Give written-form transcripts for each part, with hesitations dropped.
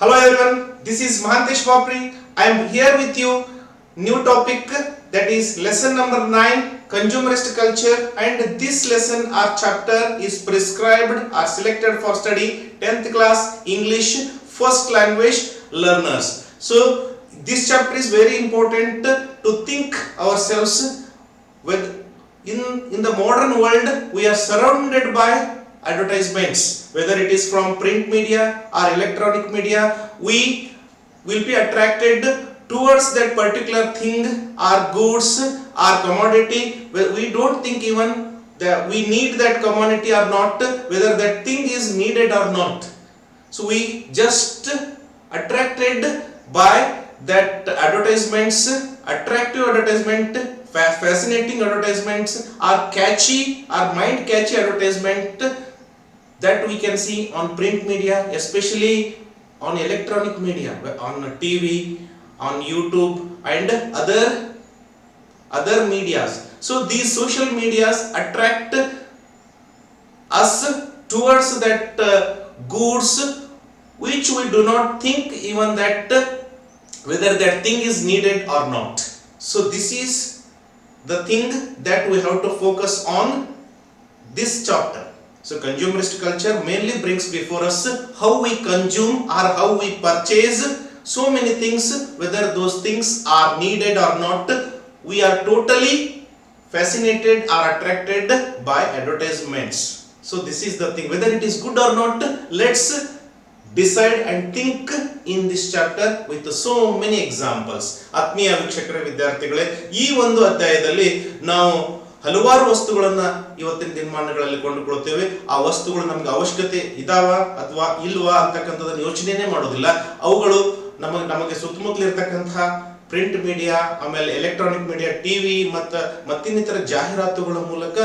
Hello everyone, this is Mahantesh Bhapri. I am here with you. New topic, that is lesson number 9, Consumerist culture, and this lesson or chapter is prescribed or selected for study 10th class English first language learners. So this chapter is very important to think ourselves with in the modern world we are surrounded by advertisements, whether it is from print media or electronic media. We will be attracted towards that particular thing or goods or commodity. We don't think even that we need that commodity or not, whether that thing is needed or not. So we just attracted by that advertisements, attractive advertisement, fascinating advertisements, or catchy or mind catchy advertisement that we can see on print media, especially on electronic media, on TV, on YouTube and other medias. So these social medias attract us towards that goods which we do not think even that whether that thing is needed or not. So this is the thing that we have to focus on this chapter. So consumerist culture mainly brings before us how we consume or how we purchase so many things, whether those things are needed or not. We are totally fascinated or attracted by advertisements. So this is the thing, whether it is good or not, let's decide and think in this chapter with so many examples. ಆತ್ಮೀಯ ವೀಕ್ಷಕರೇ, ವಿದ್ಯಾರ್ಥಿಗಳೇ, ಈ ಒಂದು ಅಧ್ಯಾಯದಲ್ಲಿ ನಾವು ಹಲವಾರು ವಸ್ತುಗಳನ್ನ ಇವತ್ತಿನ ದಿನಮಾನಗಳಲ್ಲಿ ಕೊಂಡುಕೊಳ್ಳುತ್ತೇವೆ. ಆ ವಸ್ತುಗಳು ನಮಗೆ ಅವಶ್ಯಕತೆ ಇದಾವ ಅಥವಾ ಇಲ್ವಾ ಅಂತಕ್ಕಂಥದ್ದನ್ನು ಯೋಚನೆನೇ ಮಾಡೋದಿಲ್ಲ. ಅವುಗಳು ನಮಗೆ ಸುತ್ತಮುತ್ತಲು ಇರತಕ್ಕಂತಹ ಪ್ರಿಂಟ್ ಮೀಡಿಯಾ, ಆಮೇಲೆ ಎಲೆಕ್ಟ್ರಾನಿಕ್ ಮೀಡಿಯಾ, ಟಿವಿ ಮತ್ತಿನ್ನಿತರ ಜಾಹೀರಾತುಗಳ ಮೂಲಕ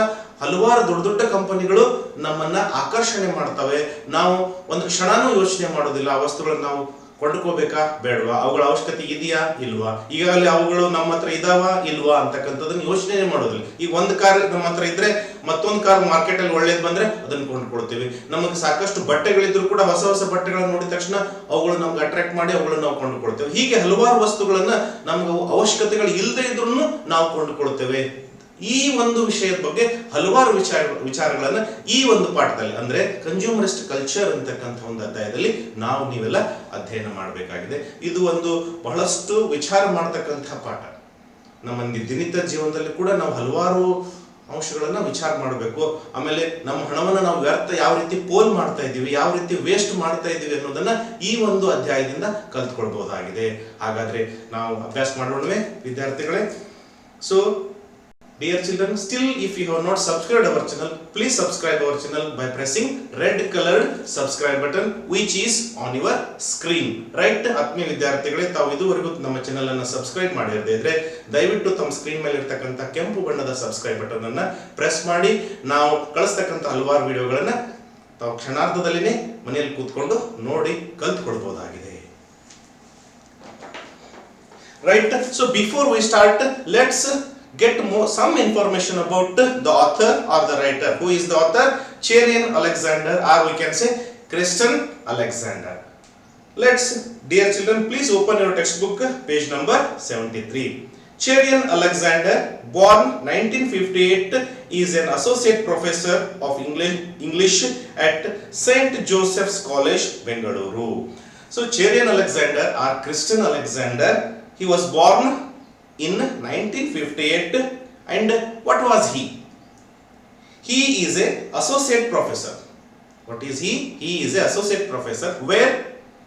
ಹಲವಾರು ದೊಡ್ಡ ದೊಡ್ಡ ಕಂಪನಿಗಳು ನಮ್ಮನ್ನ ಆಕರ್ಷಣೆ ಮಾಡ್ತವೆ. ನಾವು ಒಂದು ಕ್ಷಣನೂ ಯೋಚನೆ ಮಾಡೋದಿಲ್ಲ ಆ ವಸ್ತುಗಳನ್ನ ನಾವು ಕೊಂಡ್ಕೋಬೇಕಾ ಬೇಡವಾ, ಅವುಗಳ ಅವಶ್ಯಕತೆ ಇದೆಯಾ ಇಲ್ವಾ, ಈಗಾಗಲೇ ಅವುಗಳು ನಮ್ಮ ಹತ್ರ ಇದಾವ ಇಲ್ವಾ ಅಂತಕ್ಕಂಥದ್ದನ್ನ ಯೋಚನೆ ಮಾಡೋದಿಲ್ಲ. ಈಗ ಒಂದು ಕಾರ್ ನಮ್ಮ ಹತ್ರ ಇದ್ರೆ ಮತ್ತೊಂದು ಕಾರ್ ಮಾರ್ಕೆಟ್ ಅಲ್ಲಿ ಒಳ್ಳೇದು ಬಂದ್ರೆ ಅದನ್ನ ಕೊಂಡ್ಕೊಳ್ತೀವಿ. ನಮಗೆ ಸಾಕಷ್ಟು ಬಟ್ಟೆಗಳಿದ್ರು ಕೂಡ ಹೊಸ ಹೊಸ ಬಟ್ಟೆಗಳನ್ನ ನೋಡಿದ ತಕ್ಷಣ ಅವುಗಳು ನಮ್ಗೆ ಅಟ್ರಾಕ್ಟ್ ಮಾಡಿ ಅವುಗಳನ್ನ ನಾವು ಕೊಂಡುಕೊಳ್ತೇವೆ. ಹೀಗೆ ಹಲವಾರು ವಸ್ತುಗಳನ್ನ ನಮ್ಗೆ ಅವಶ್ಯಕತೆಗಳು ಇಲ್ಲದೆ ಇದ್ರೂ ನಾವು ಕೊಂಡುಕೊಳ್ತೇವೆ. ಈ ಒಂದು ವಿಷಯದ ಬಗ್ಗೆ ಹಲವಾರು ವಿಚಾರಗಳನ್ನ ಈ ಒಂದು ಪಾಠದಲ್ಲಿ, ಅಂದ್ರೆ ಕನ್ಸ್ಯೂಮರಿಸ್ಟ್ ಕಲ್ಚರ್ ಅಂತಕ್ಕಂಥ ಒಂದು ಅಧ್ಯಾಯದಲ್ಲಿ ನೀವೆಲ್ಲ ಅಧ್ಯಯನ ಮಾಡಬೇಕಾಗಿದೆ. ಇದು ಒಂದು ಬಹಳಷ್ಟು ವಿಚಾರ ಮಾಡತಕ್ಕಂಥ ಪಾಠ. ನಮ್ಮ ದಿನನಿತ್ಯ ಜೀವನದಲ್ಲಿ ಕೂಡ ನಾವು ಹಲವಾರು ಅಂಶಗಳನ್ನ ವಿಚಾರ ಮಾಡಬೇಕು. ಆಮೇಲೆ ನಮ್ಮ ಹಣವನ್ನು ನಾವು ವ್ಯರ್ಥ ಯಾವ ರೀತಿ ಪೋಲ್ ಮಾಡ್ತಾ ಇದ್ದೀವಿ, ಯಾವ ರೀತಿ ವೇಸ್ಟ್ ಮಾಡ್ತಾ ಇದ್ದೀವಿ ಅನ್ನೋದನ್ನ ಈ ಒಂದು ಅಧ್ಯಾಯದಿಂದ ಕಲ್ತ್ಕೊಳ್ಬಹುದಾಗಿದೆ. ಹಾಗಾದ್ರೆ ನಾವು ಅಭ್ಯಾಸ ಮಾಡೋಣವೇ ವಿದ್ಯಾರ್ಥಿಗಳೇ? So dear children, still if you have not subscribed our channel, please subscribe our channel by pressing red colored subscribe button which is on your screen. Right? ಆತ್ಮೀಯ ವಿದ್ಯಾರ್ಥಿಗಳೇ, ತಾವು ಇದುವರೆಗೂ ನಮ್ಮ ಚಾನೆಲ್ ಅನ್ನು ಸಬ್ಸ್ಕ್ರೈಬ್ ಮಾಡಿರದೇ ಇದ್ರೆ ದಯವಿಟ್ಟು ತಮ್ಮ ಸ್ಕ್ರೀನ್ ಮೇಲೆ ಇರತಕ್ಕಂತ ಕೆಂಪು ಬಣ್ಣದ ಸಬ್ಸ್ಕ್ರೈಬ್ ಬಟನ್ ಅನ್ನು ಪ್ರೆಸ್ ಮಾಡಿ ನಾವು ಕಳಿಸ್ತಕ್ಕಂತ ಹಲವಾರು ವಿಡಿಯೋಗಳನ್ನ ತಾವು ಕ್ಷಣಾರ್ಧದಲ್ಲಿನೇ ಮನೆಯಲ್ಲಿ ಕೂತ್ಕೊಂಡು ನೋಡಿ ಕಲ್ತ್ಕೊಳ್ಬಹುದಾಗಿದೆ. Right? So before we start, let's get some information about the author or the writer. Who is the author? Cherian Alexander, or we can say Christian Alexander. Let's, dear children, please open your textbook, page number 73. Cherian Alexander, born 1958, is an associate professor of English at St. Joseph's College, Bengaluru. So Cherian Alexander or Christian Alexander, he was born in 1958, and what was he? He is a associate professor. What is he? He is a associate professor, where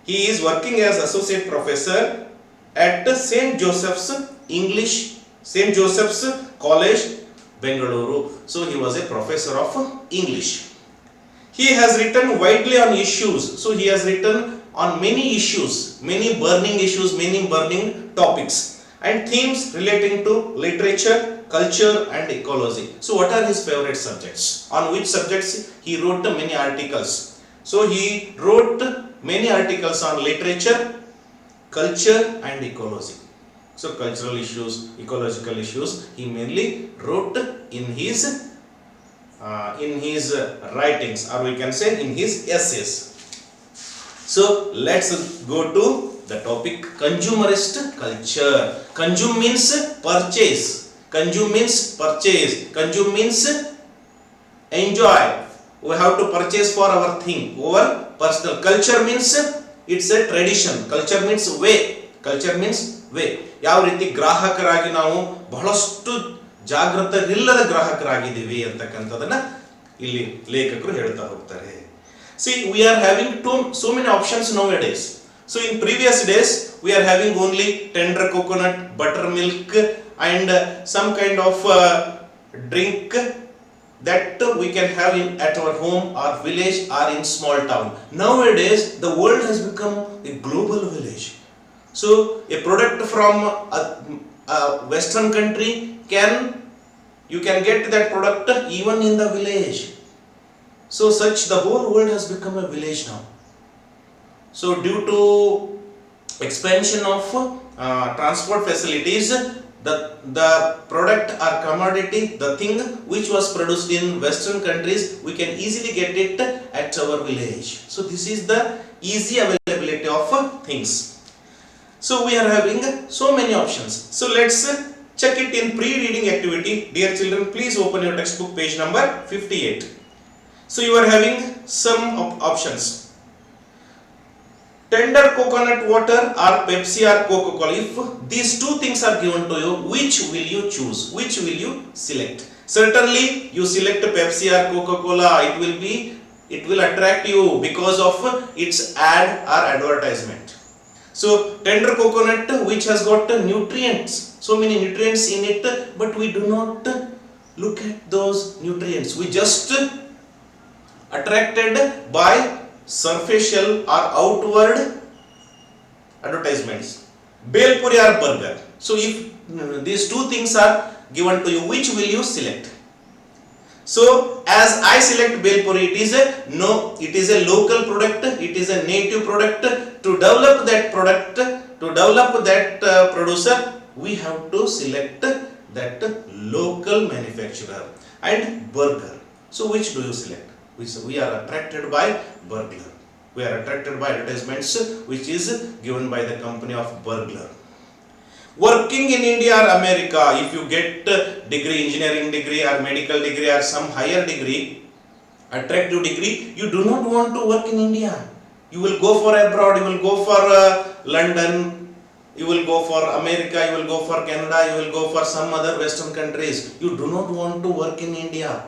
he is working as associate professor at St. Joseph's College, Bengaluru. So he was a professor of English. He has written widely on issues. So he has written on many issues, many burning topics and themes relating to literature, culture and ecology. So what are his favorite subjects? On which subjects he wrote many articles? So he wrote many articles on literature, culture and ecology. So cultural issues, ecological issues, he mainly wrote in his writings, or we can say in his essays. So let's go to the topic consumerist culture. Consume means purchase. Consume means purchase. Consume means enjoy. We have to purchase for our thing, our personal. Culture means it's a tradition. Culture means way. Culture means way. ಯಾವ ರೀತಿ ಗ್ರಾಹಕರಾಗಿ ನಾವು ಬಹಳಷ್ಟು ಜಾಗೃತರಿಲ್ಲದ ಗ್ರಾಹಕರಾಗಿದ್ದೀವಿ ಅಂತಕ್ಕಂಥದನ್ನ ಇಲ್ಲಿ ಲೇಖಕರು ಹೇಳ್ತಾ ಹೋಗ್ತಾರೆ. See, we are having so many options nowadays. So in previous days we are having only tender coconut, buttermilk and some kind of drink that we can have at our home or village or in small town. Nowadays the world has become a global village. So a product from a western country you can get that product even in the village. So the whole world has become a village now. So due to expansion of transport facilities, the product or commodity, the thing which was produced in western countries, we can easily get it at our village. So this is the easy availability of things. So we are having so many options. So let's check it in pre-reading activity. Dear children, please open your textbook page number 58. So you are having some options. Tender coconut water or Pepsi or Coca-Cola. If these two things are given to you, which will you choose? Which will you select? Certainly you select Pepsi or Coca-Cola. It will attract you because of its ad or advertisement. So tender coconut, which has got nutrients, so many nutrients in it, but we do not look at those nutrients. We just attracted by superficial or outward advertisements. Belpuri or burger. So if these two things are given to you, which will you select? So as I select Belpuri, it is a local product, it is a native product. To develop that product, to develop that producer, we have to select that local manufacturer. And burger. So which do you select? We are attracted by burglar. We are attracted by advertisements which is given by the company of burglar. Working in India or America, if you get degree, engineering degree or medical degree or some higher degree, attractive degree, you do not want to work in India. You will go for abroad, you will go for London, you will go for America, you will go for Canada, you will go for some other western countries. You do not want to work in India.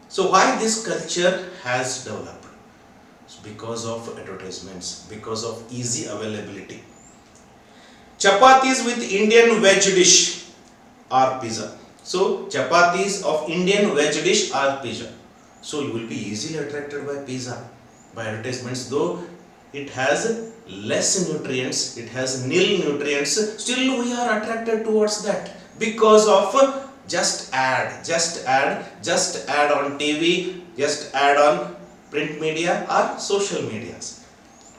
So why this culture has developed? It's because of advertisements, because of easy availability. Chapatis with Indian veg dish or pizza. So chapatis of Indian veg dish or pizza. So you will be easily attracted by pizza, by advertisements, though it has less nutrients, it has nil nutrients, still we are attracted towards that because of just ad on TV, just ad on print media or social medias.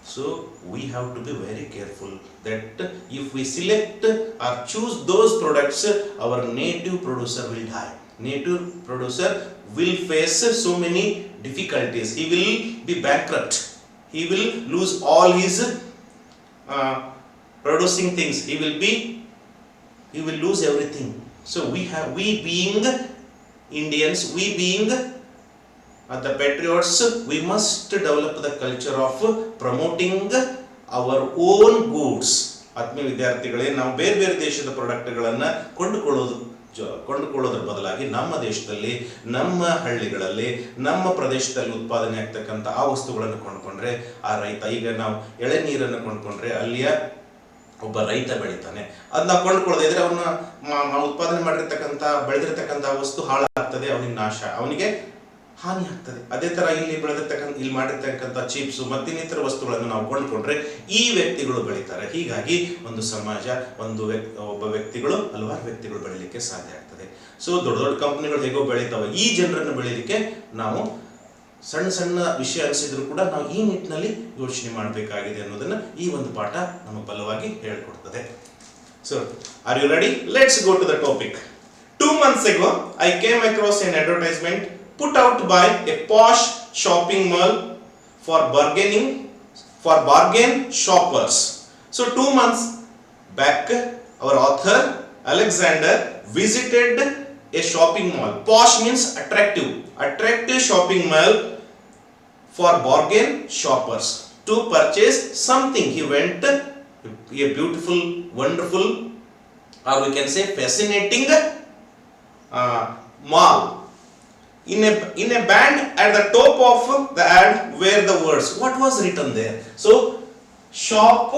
So we have to be very careful that if we select or choose those products, our native producer will die. Native producer will face so many difficulties. He will be bankrupt. He will lose all his producing things. He will lose everything. So we being Indians, we being the patriots, we must develop the culture of promoting our own goods. ಆತ್ಮೀಯ ವಿದ್ಯಾರ್ಥಿಗಳೇ, ನಾವು ಬೇರೆ ಬೇರೆ ದೇಶದ ಪ್ರಾಡಕ್ಟ್ಗಳನ್ನು ಕೊಂಡುಕೊಳ್ಳೋದ್ರ ಬದಲಾಗಿ ನಮ್ಮ ದೇಶದಲ್ಲಿ, ನಮ್ಮ ಹಳ್ಳಿಗಳಲ್ಲಿ, ನಮ್ಮ ಪ್ರದೇಶದಲ್ಲಿ ಉತ್ಪಾದನೆ ಆಗ್ತಕ್ಕಂಥ ಆ ವಸ್ತುಗಳನ್ನು ಕೊಂಡ್ಕೊಂಡ್ರೆ ಆ ರೈತ, ಈಗ ನಾವು ಎಳೆನೀರನ್ನು ಕೊಂಡ್ಕೊಂಡ್ರೆ ಅಲ್ಲಿಯ ಒಬ್ಬ ರೈತ ಬೆಳಿತಾನೆ, ಅದನ್ನ ಕೊಂಡ್ಕೊಳ್ಳೋದೇ ಇದ್ರೆ ಅವನ್ನ ಉತ್ಪಾದನೆ ಮಾಡಿರ್ತಕ್ಕಂಥ ಬೆಳೆದಿರ್ತಕ್ಕಂಥ ವಸ್ತು ಹಾಳಾಗ್ತದೆ, ಅವನಿಗೆ ನಾಶ, ಅವನಿಗೆ ಹಾನಿ ಆಗ್ತದೆ. ಅದೇ ತರ ಇಲ್ಲಿ ಮಾಡಿರ್ತಕ್ಕಂಥ ಚಿಪ್ಸ್ ಮತ್ತಿನ್ನಿತರ ವಸ್ತುಗಳನ್ನು ನಾವು ಕೊಂಡ್ಕೊಂಡ್ರೆ ಈ ವ್ಯಕ್ತಿಗಳು ಬೆಳೀತಾರೆ. ಹೀಗಾಗಿ ಒಂದು ಸಮಾಜ, ಒಬ್ಬ ವ್ಯಕ್ತಿಗಳು ಹಲವಾರು ವ್ಯಕ್ತಿಗಳು ಬೆಳೀಲಿಕ್ಕೆ ಸಾಧ್ಯ ಆಗ್ತದೆ. ಸೊ ದೊಡ್ಡ ದೊಡ್ಡ ಕಂಪನಿಗಳು ಹೇಗೋ ಬೆಳೀತಾವೆ, ಈ ಜನರನ್ನು ಬೆಳೀಲಿಕ್ಕೆ ನಾವು ಸಣ್ಣ ಸಣ್ಣ ವಿಷಯ ಅನಿಸಿದ್ರು ಕೂಡ ನಾವು ಈ ನಿಟ್ಟಿನಲ್ಲಿ ಯೋಚನೆ ಮಾಡಬೇಕಾಗಿದೆ ಅನ್ನೋದನ್ನ ಈ ಒಂದು ಪಾಠ ನಮಗೆ ಬಲವಾಗಿ ಹೇಳಿಕೊಡ್ತದೆ. So are you ready? Let's go to the topic. 2 months ago I came across an advertisement put out by a posh shopping mall for for bargain shoppers. So 2 months back, our author Alexander visited a shopping mall. Posh means attractive shopping mall for bargain shoppers to purchase something. He went a beautiful, wonderful, or we can say fascinating mall. In a band at the top of the ad were the words. What was written there? So shop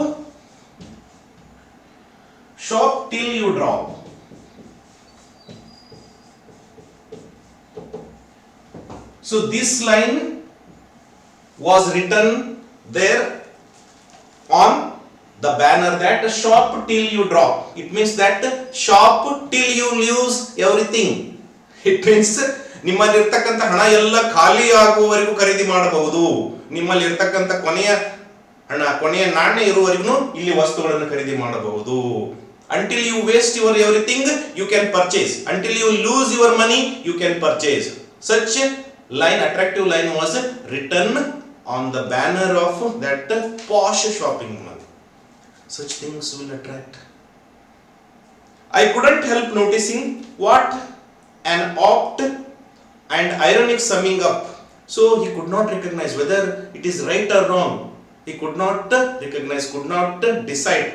till you drop. So this line was written there on the banner, that shop till you drop. It means that shop till you lose everything. It means ನಿಮ್ಮಲ್ಲಿರ್ತಕ್ಕಂಥ ಹಣ ಎಲ್ಲ ಖಾಲಿ ಆಗುವವರೆಗೂ ಖರೀದಿ ಮಾಡಬಹುದು. ನಿಮ್ಮಲ್ಲಿರ್ತಕ್ಕಂಥ ಕೊನೆಯ ನಾಣ್ಯ ಇರುವವರೆಗೂ ಇಲ್ಲಿ ವಸ್ತುಗಳನ್ನು ಖರೀದಿ ಮಾಡಬಹುದು. Until you waste your everything, you can purchase. Until you lose your money, you can purchase. Such line, attractive line was written on the banner of that posh shopping mall. Such things will attract. I couldn't help noticing what an opt and ironic summing up. So he could not recognize whether it is right or wrong. He could not recognize, could not decide.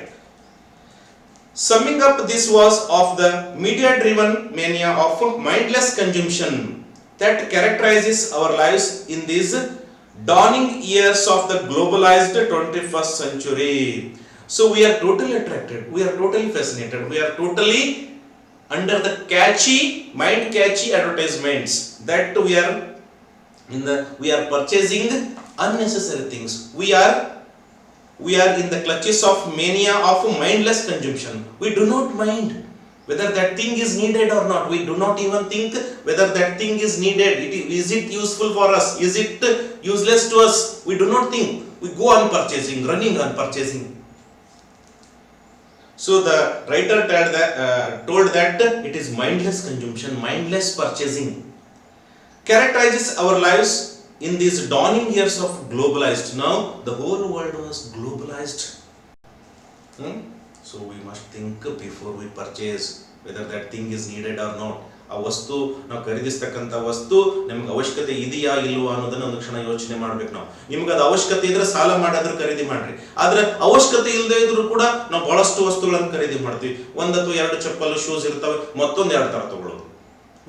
Summing up, this was of the media driven mania of mindless consumption that characterizes our lives in these dawning years of the globalized 21st century. So we are totally attracted, we are totally fascinated, we are totally under the mind catchy advertisements that we are purchasing unnecessary things. We are in the clutches of mania of mindless consumption. We do not mind whether that thing is needed or not. We do not even think whether that thing is needed. Is it useful for us? Is it useless to us? We do not think. We go on purchasing, running on purchasing. So the writer told that it is mindless consumption, mindless purchasing characterizes our lives in these dawning years of globalized. Now the whole world was globalized. So we must think before we purchase whether that thing is needed or not. ಆ ವಸ್ತು ನಾವು ಖರೀದಿಸ್ತಕ್ಕಂಥ ವಸ್ತು ನಮ್ಗೆ ಅವಶ್ಯಕತೆ ಇದೆಯಾ ಇಲ್ವಾ ಅನ್ನೋದನ್ನ ಒಂದು ಕ್ಷಣ ಯೋಚನೆ ಮಾಡ್ಬೇಕು. ನಿಮ್ಗೆ ಅದು ಅವಶ್ಯಕತೆ ಇದ್ರೆ ಸಾಲ ಮಾಡಾದ್ರೂ ಖರೀದಿ ಮಾಡ್ರಿ. ಆದ್ರೆ ಅವಶ್ಯಕತೆ ಇಲ್ಲದೆ ಇದ್ರೂ ಕೂಡ ನಾವು ಬಹಳಷ್ಟು ವಸ್ತುಗಳನ್ನು ಖರೀದಿ ಮಾಡ್ತೀವಿ. 1 ಅಥವಾ 2 ಚಪ್ಪಲ್ ಶೂಸ್ ಇರ್ತವೆ, ಮತ್ತೊಂದು 2 ತರ ತಗೊಳ್ಳೋದು,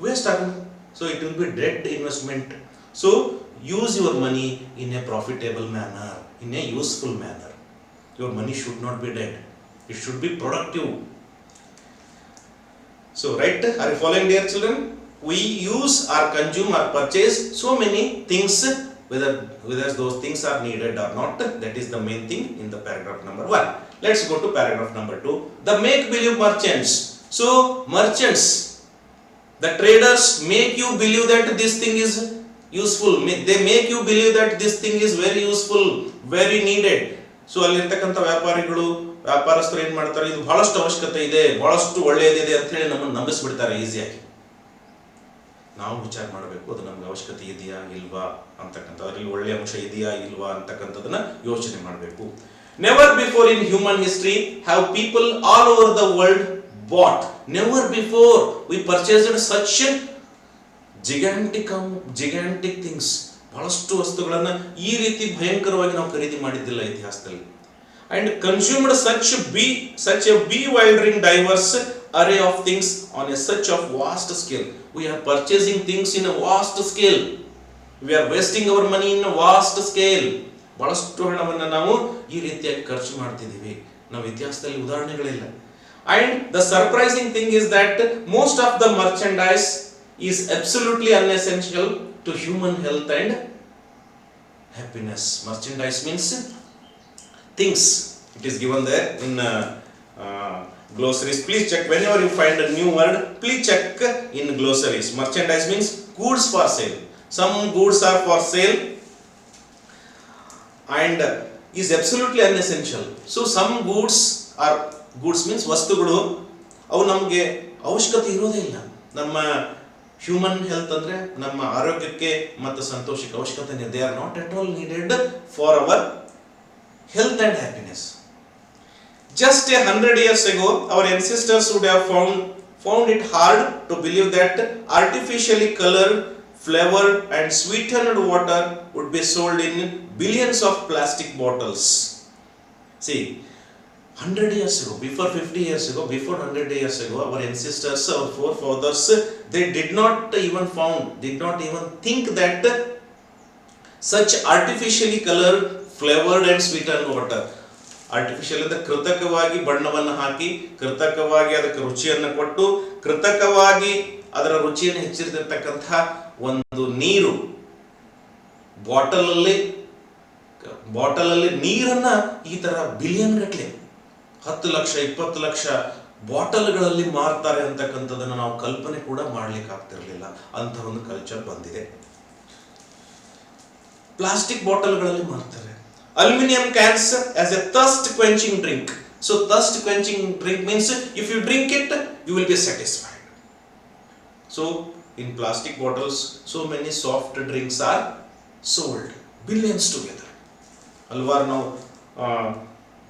ವೇಸ್ಟ್ ಆಗುತ್ತೆ. So it will be dead investment. So use your money in a profitable manner, in a useful manner. Your money should not be dead, it should be productive. So right, are you following, dear children? We use or consume or purchase so many things, whether those things are needed or not. That is the main thing in the paragraph number 1. Let's go to paragraph number 2. The make believe merchants. So merchants, the traders make you believe that this thing is useful. They make you believe that this thing is very useful, very needed. So ಅಲ್ಲಿರ್ತಕ್ಕಂಥ ವ್ಯಾಪಾರಸ್ಥರು ಏನ್ ಮಾಡ್ತಾರೆ, ಇದು ಬಹಳಷ್ಟು ಅವಶ್ಯಕತೆ ಇದೆ, ಬಹಳಷ್ಟು ಒಳ್ಳೆಯದಿದೆ ಅಂತ ಹೇಳಿ ನಮ್ಮನ್ನು ನಂಬಿಸ್ಬಿಡ್ತಾರೆ ಈಸಿಯಾಗಿ. ನಾವು ವಿಚಾರ ಮಾಡಬೇಕು, ಅದು ನಮ್ಗೆ ಅವಶ್ಯಕತೆ ಇದೆಯಾ ಇಲ್ವಾ ಅಂತಕ್ಕಂಥ, ಅದರಲ್ಲಿ ಒಳ್ಳೆಯ ಅಂಶ ಇದೆಯಾ ಇಲ್ವಾ ಅಂತಕ್ಕಂಥದನ್ನ ಯೋಚನೆ ಮಾಡಬೇಕು. Never before in human history have people all over the world bought. Never before we purchased such gigantic things. ಬಹಳಷ್ಟು ವಸ್ತುಗಳನ್ನ ಈ ರೀತಿ ಭಯಂಕರವಾಗಿ ನಾವು ಖರೀದಿ ಮಾಡಿದ್ದಿಲ್ಲ ಇತಿಹಾಸದಲ್ಲಿ. And consumed such a bewildering diverse array of things on a such of vast scale. We are purchasing things in a vast scale. We are wasting our money in a vast scale. ಬಹಳಷ್ಟು ಹಣವನ್ನು ನಾವು ಈ ರೀತಿಯಾಗಿ ಖರ್ಚು ಮಾಡ್ತಿದ್ದೀವಿ. ನಾವು ಇತಿಹಾಸದಲ್ಲಿ ಉದಾಹರಣೆಗಳಿಲ್ಲ. And the surprising thing is that most of the merchandise is absolutely unessential to human health and happiness. Merchandise means things. It is given there in glossaries. Please check whenever you find a new word. Please check in glossaries. Merchandise means goods for sale. Some goods are for sale and is absolutely unessential. So some goods means ವಸ್ತುಗಳು ಅವು ನಮಗೆ ಅವಶ್ಯಕತೆ ಇರೋದೇ ಇಲ್ಲ. ನಮ್ಮ human health ಅಂದ್ರೆ ನಮ್ಮ ಆರೋಗ್ಯಕ್ಕೆ ಮತ್ತು ಸಂತೋಷಕ್ಕೆ ಅವಶ್ಯಕತೆ ಇದೆ. They are not at all needed for our health and happiness. Just 100 years ago, our ancestors would have found it hard to believe that artificially colored, flavored and sweetened water would be sold in billions of plastic bottles. See, 100 years ago, before 50 years ago, before 100 years ago, our ancestors, our forefathers, they did not even think that such artificially colored, flavored and sweetened water, artificial ಅಂದ್ರೆ ಕೃತಕವಾಗಿ ಬಣ್ಣವನ್ನು ಹಾಕಿ, ಕೃತಕವಾಗಿ ಅದಕ್ಕೆ ರುಚಿಯನ್ನು ಕೊಟ್ಟು, ಕೃತಕವಾಗಿ ಅದರ ರುಚಿಯನ್ನು ಹೆಚ್ಚಿರತಕ್ಕಂತಹ ಒಂದು ನೀರು ಬಾಟಲಲ್ಲಿ ನೀರನ್ನ ಈ ತರ ಬಿಲಿಯನ್ ಗಟ್ಟಲೆ 10 ಲಕ್ಷ 20 ಲಕ್ಷ ಬಾಟಲ್ಗಳಲ್ಲಿ ಮಾರ್ತಾರೆ ಅಂತಕ್ಕಂಥದ್ದನ್ನು ನಾವು ಕಲ್ಪನೆ ಕೂಡ ಮಾಡ್ಲಿಕ್ಕೆ ಆಗ್ತಿರ್ಲಿಲ್ಲ. ಅಂತ ಒಂದು ಕಲ್ಚರ್ ಬಂದಿದೆ. ಪ್ಲಾಸ್ಟಿಕ್ ಬಾಟಲ್ಗಳಲ್ಲಿ ಮಾರ್ತಾರೆ. Aluminum cans as a thirst quenching drink. So thirst quenching drink means if you drink it, you will be satisfied. So in plastic bottles, so many soft drinks are sold, billions together. ಹಲವಾರು ನಾವು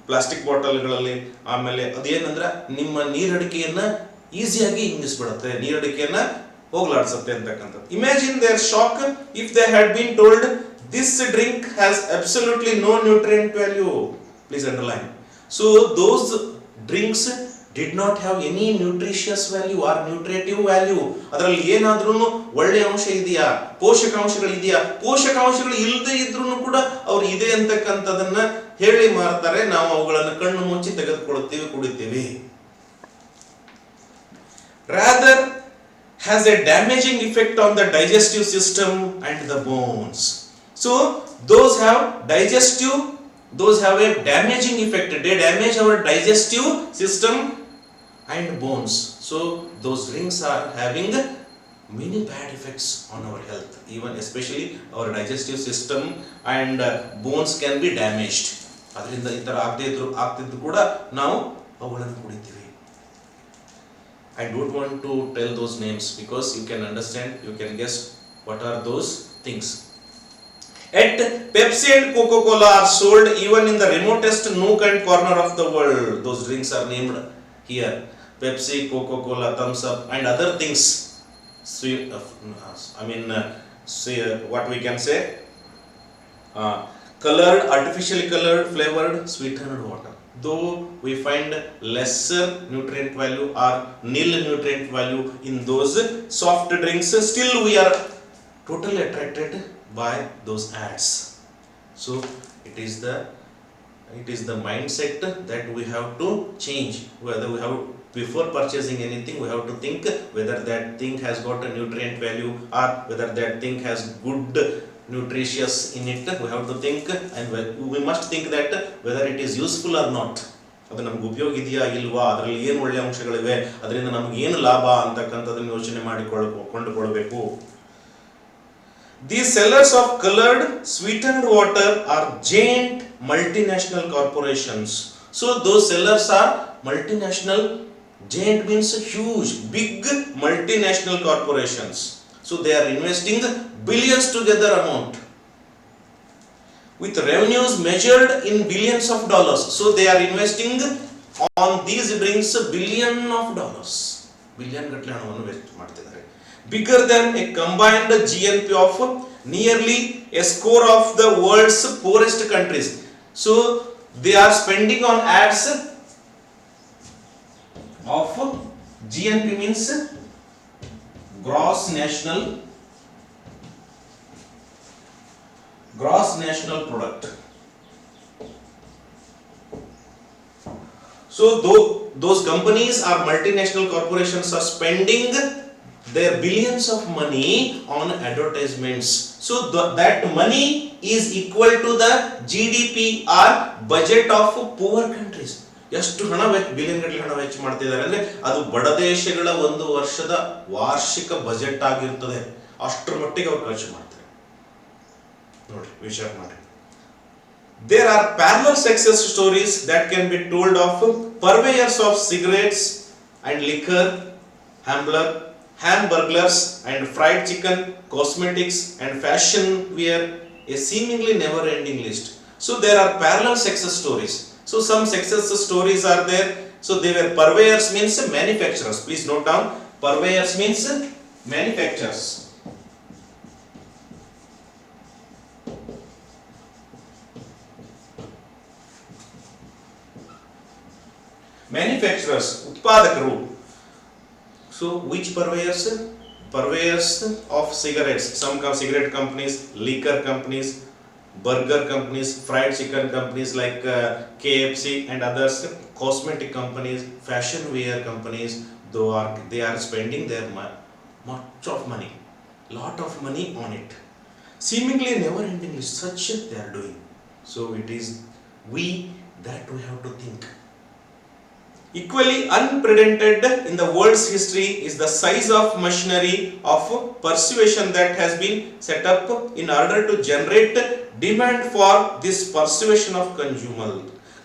plastic ಬಾಟಲ್ಗಳಲ್ಲಿ, ಆಮೇಲೆ ಅದೇನಂದ್ರೆ ನಿಮ್ಮ ನೀರಡಿಕೆಯನ್ನ ಈಸಿಯಾಗಿ ಇಂಗಿಸ್ಬಿಡುತ್ತೆ, ನೀರಡಿಕೆಯನ್ನ ಹೋಗ್ಲಾಡ್ಸುತ್ತೆ ಅಂತಕ್ಕಂಥದ್ದು. Imagine their shock if they had been told this drink has absolutely no nutrient value. Please underline. So those drinks did not have any nutritious value or nutritive value. ಅದರಲ್ಲಿ ಏನಾದ್ರೂ ಒಳ್ಳೆಯ ಅಂಶ ಇದೆಯಾ, ಪೋಷಕಾಂಶಗಳು ಇದೆಯಾ, ಪೋಷಕಾಂಶಗಳು ಇಲ್ಲದೆ ಇದ್ರೂ ಕೂಡ ಅವ್ರು ಇದೆ ಅಂತಕ್ಕಂಥದನ್ನ ಹೇಳಿ ಮಾರ್ತಾರೆ. ನಾವು ಅವುಗಳನ್ನು ಕಣ್ಣು ಮುಚ್ಚಿ ತೆಗೆದುಕೊಳ್ಳುತ್ತೀವಿ, ಕುಡಿತೀವಿ. Rather has a damaging effect on the digestive system and the bones. So those have a damaging effect. They damage our digestive system and bones. So those drinks are having many bad effects on our health, even especially our digestive system and bones can be damaged. ಅದರಿಂದ ಈ ತರ ಆಗ್ತಿದ್ರು ಕೂಡ ನಾವು ಅವುಗಳನ್ನು ಕುಡಿತೀವಿ. I don't want to tell those names because you can understand, you can guess what are those things. Yet Pepsi and Coca-Cola are sold even in the remotest nook and corner of the world. Those drinks are named here. Pepsi, Coca-Cola, Thumbs Up and other things. What we can say? Colored, artificially colored, flavored, sweetened water. Though we find lesser nutrient value or nil nutrient value in those soft drinks, still we are totally attracted by those ads. So it is the mindset that we have to change. Whether we have, before purchasing anything, we have to think whether that thing has got a nutrient value or whether that thing has good nutritious in it. We have to think, and we must think that whether it is useful or not. ಅದು ನಮ್ಗೆ ಉಪಯೋಗ ಇದೆಯಾ ಇಲ್ವಾ, ಅದರಲ್ಲಿ ಏನು ಒಳ್ಳೆಯ ಅಂಶಗಳಿವೆ, ಅದರಿಂದ ನಮ್ಗೆ ಏನು ಲಾಭ ಅಂತಕ್ಕಂಥದ್ದನ್ನು ಯೋಚನೆ ಕೊಂಡುಕೊಳ್ಬೇಕು. These sellers of colored, sweetened water are giant multinational corporations. So those sellers are multinational. Giant means huge, big multinational corporations. So they are investing billions together amount with revenues measured in billions of dollars. So they are investing on these drinks billion of dollars. Billion ಗಟ್ಟಲೆ ಹಣವನ್ನು waste ಮಾಡ್ತಿದ್ದಾರೆ. Bigger than a combined GNP of nearly a score of the world's poorest countries. So they are spending on ads of GNP means gross national product. So those companies or multinational corporations are spending their billions of money on advertisements. So that money is equal to the GDP or budget of poor countries. ಎಷ್ಟು ಹಣ billion ಗಟ್ಟಲೆ ಹಣ ವೆಚ್ಚ ಮಾಡ್ತಿದ್ದಾರೆ ಅಂದ್ರೆ ಅದು ಬಡ ದೇಶಗಳ ಒಂದು ವರ್ಷದ ವಾರ್ಷಿಕ ಬಜೆಟ್ ಆಗಿರ್ತದೆ. ಅಷ್ಟರ ಮಟ್ಟಿಗೆ ಅವರು ಖರ್ಚು ಮಾಡ್ತಾರೆ. ನೋಡಿ, ವಿಚಾರ ಮಾಡಿ. There are parallel success stories that can be told of purveyors of cigarettes and liquor, hamburgers and fried chicken, cosmetics and fashion wear, a seemingly never ending list. So there are parallel success stories. So some success stories are there. So they were purveyors means manufacturers. Please note down, purveyors means manufacturers. Manufacturers, utpadakaru. So which purveyors? Purveyors of cigarettes. Some cigarette companies, liquor companies, burger companies, fried chicken companies like KFC and others, cosmetic companies, fashion wear companies. They are spending their much of money, lot of money on it. Seemingly never ending research they are doing. So it is we that we have to think. Equally unprecedented in the world's history is the size of machinery of persuasion that has been set up in order to generate demand for this persuasion of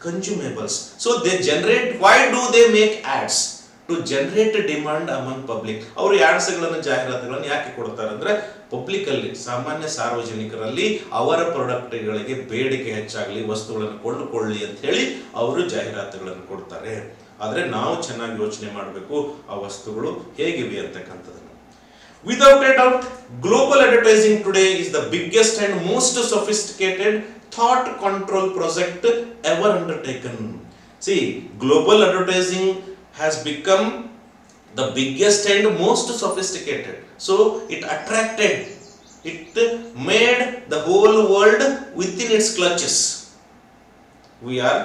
consumables. So they generate, why do they make ads? To generate demand among public. ಅವರು ಆಡ್ಸ್ಗಳನ್ನು ಜಾಹೀರಾತುಗಳನ್ನು ಯಾಕೆ ಕೊಡ್ತಾರೆ ಅಂದ್ರೆ public ಅಲ್ಲಿ ಸಾಮಾನ್ಯ ಸಾರ್ವಜನಿಕರಲ್ಲಿ ಅವರ ಪ್ರಾಡಕ್ಟ್ಗಳಿಗೆ ಬೇಡಿಕೆ ಹೆಚ್ಚಾಗಲಿ, ವಸ್ತುಗಳನ್ನು ಕೊಂಡುಕೊಳ್ಳಿ ಅಂತ ಹೇಳಿ ಅವರು ಜಾಹೀರಾತುಗಳನ್ನು ಕೊಡ್ತಾರೆ. ಆದರೆ ನಾವು ಚೆನ್ನಾಗಿ ಯೋಚನೆ ಮಾಡಬೇಕು ಆ ವಸ್ತುಗಳು ಹೇಗಿವೆ ಅಂತಕ್ಕಂಥದ್ದನ್ನು. Without a doubt, global advertising today is the biggest and most sophisticated thought control project ever undertaken. See, global advertising has become the biggest and most sophisticated. So it attracted, it made the whole world within its clutches. We are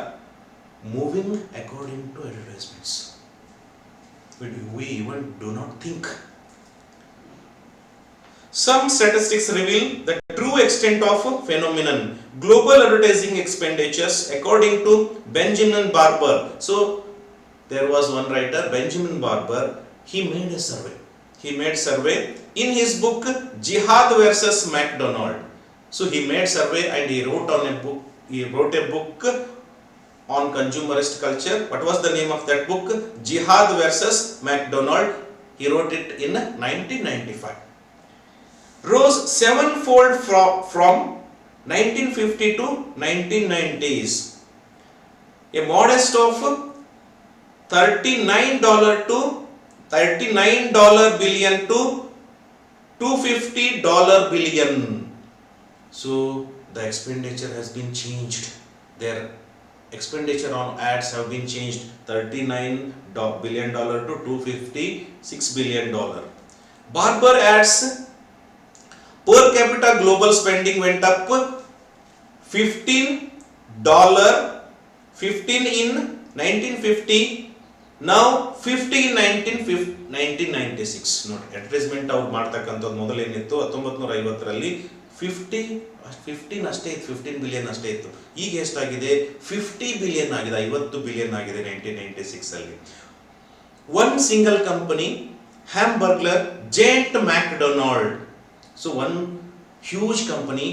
moving according to advertisements. We even do not think. Some statistics reveal the true extent of phenomenon. Global advertising expenditures according to Benjamin Barber. So there was one writer, Benjamin Barber, he made a survey. He made survey in his book Jihad versus McDonald. So he made survey and he wrote a book on consumerist culture. What was the name of that book? Jihad versus McDonald. He wrote it in 1995. Rose sevenfold from 1950 to 1990s. A modest of $39 billion to $250 billion. So the expenditure has been changed. Their expenditure on ads have been changed. $39 billion to $256 billion. Barber ads per capita global spending went up $15 in 1950, now 50 in 1996. ನೋಡಿ, advertisement ಅವ್ರು ಮಾಡ್ತಕ್ಕಂಥದ್ದು ಮೊದಲೇನಿತ್ತು 1950ರಲ್ಲಿ 15 ಅಷ್ಟೇ ಇತ್ತು, 15 billion ಅಷ್ಟೇ ಇತ್ತು. ಈಗ ಎಷ್ಟಾಗಿದೆ? 50 billion ಆಗಿದೆ, 50 ಬಿಲಿಯನ್ ಆಗಿದೆ 1996 ಅಲ್ಲಿ. One single company, hamburger giant McDonald. So one huge company,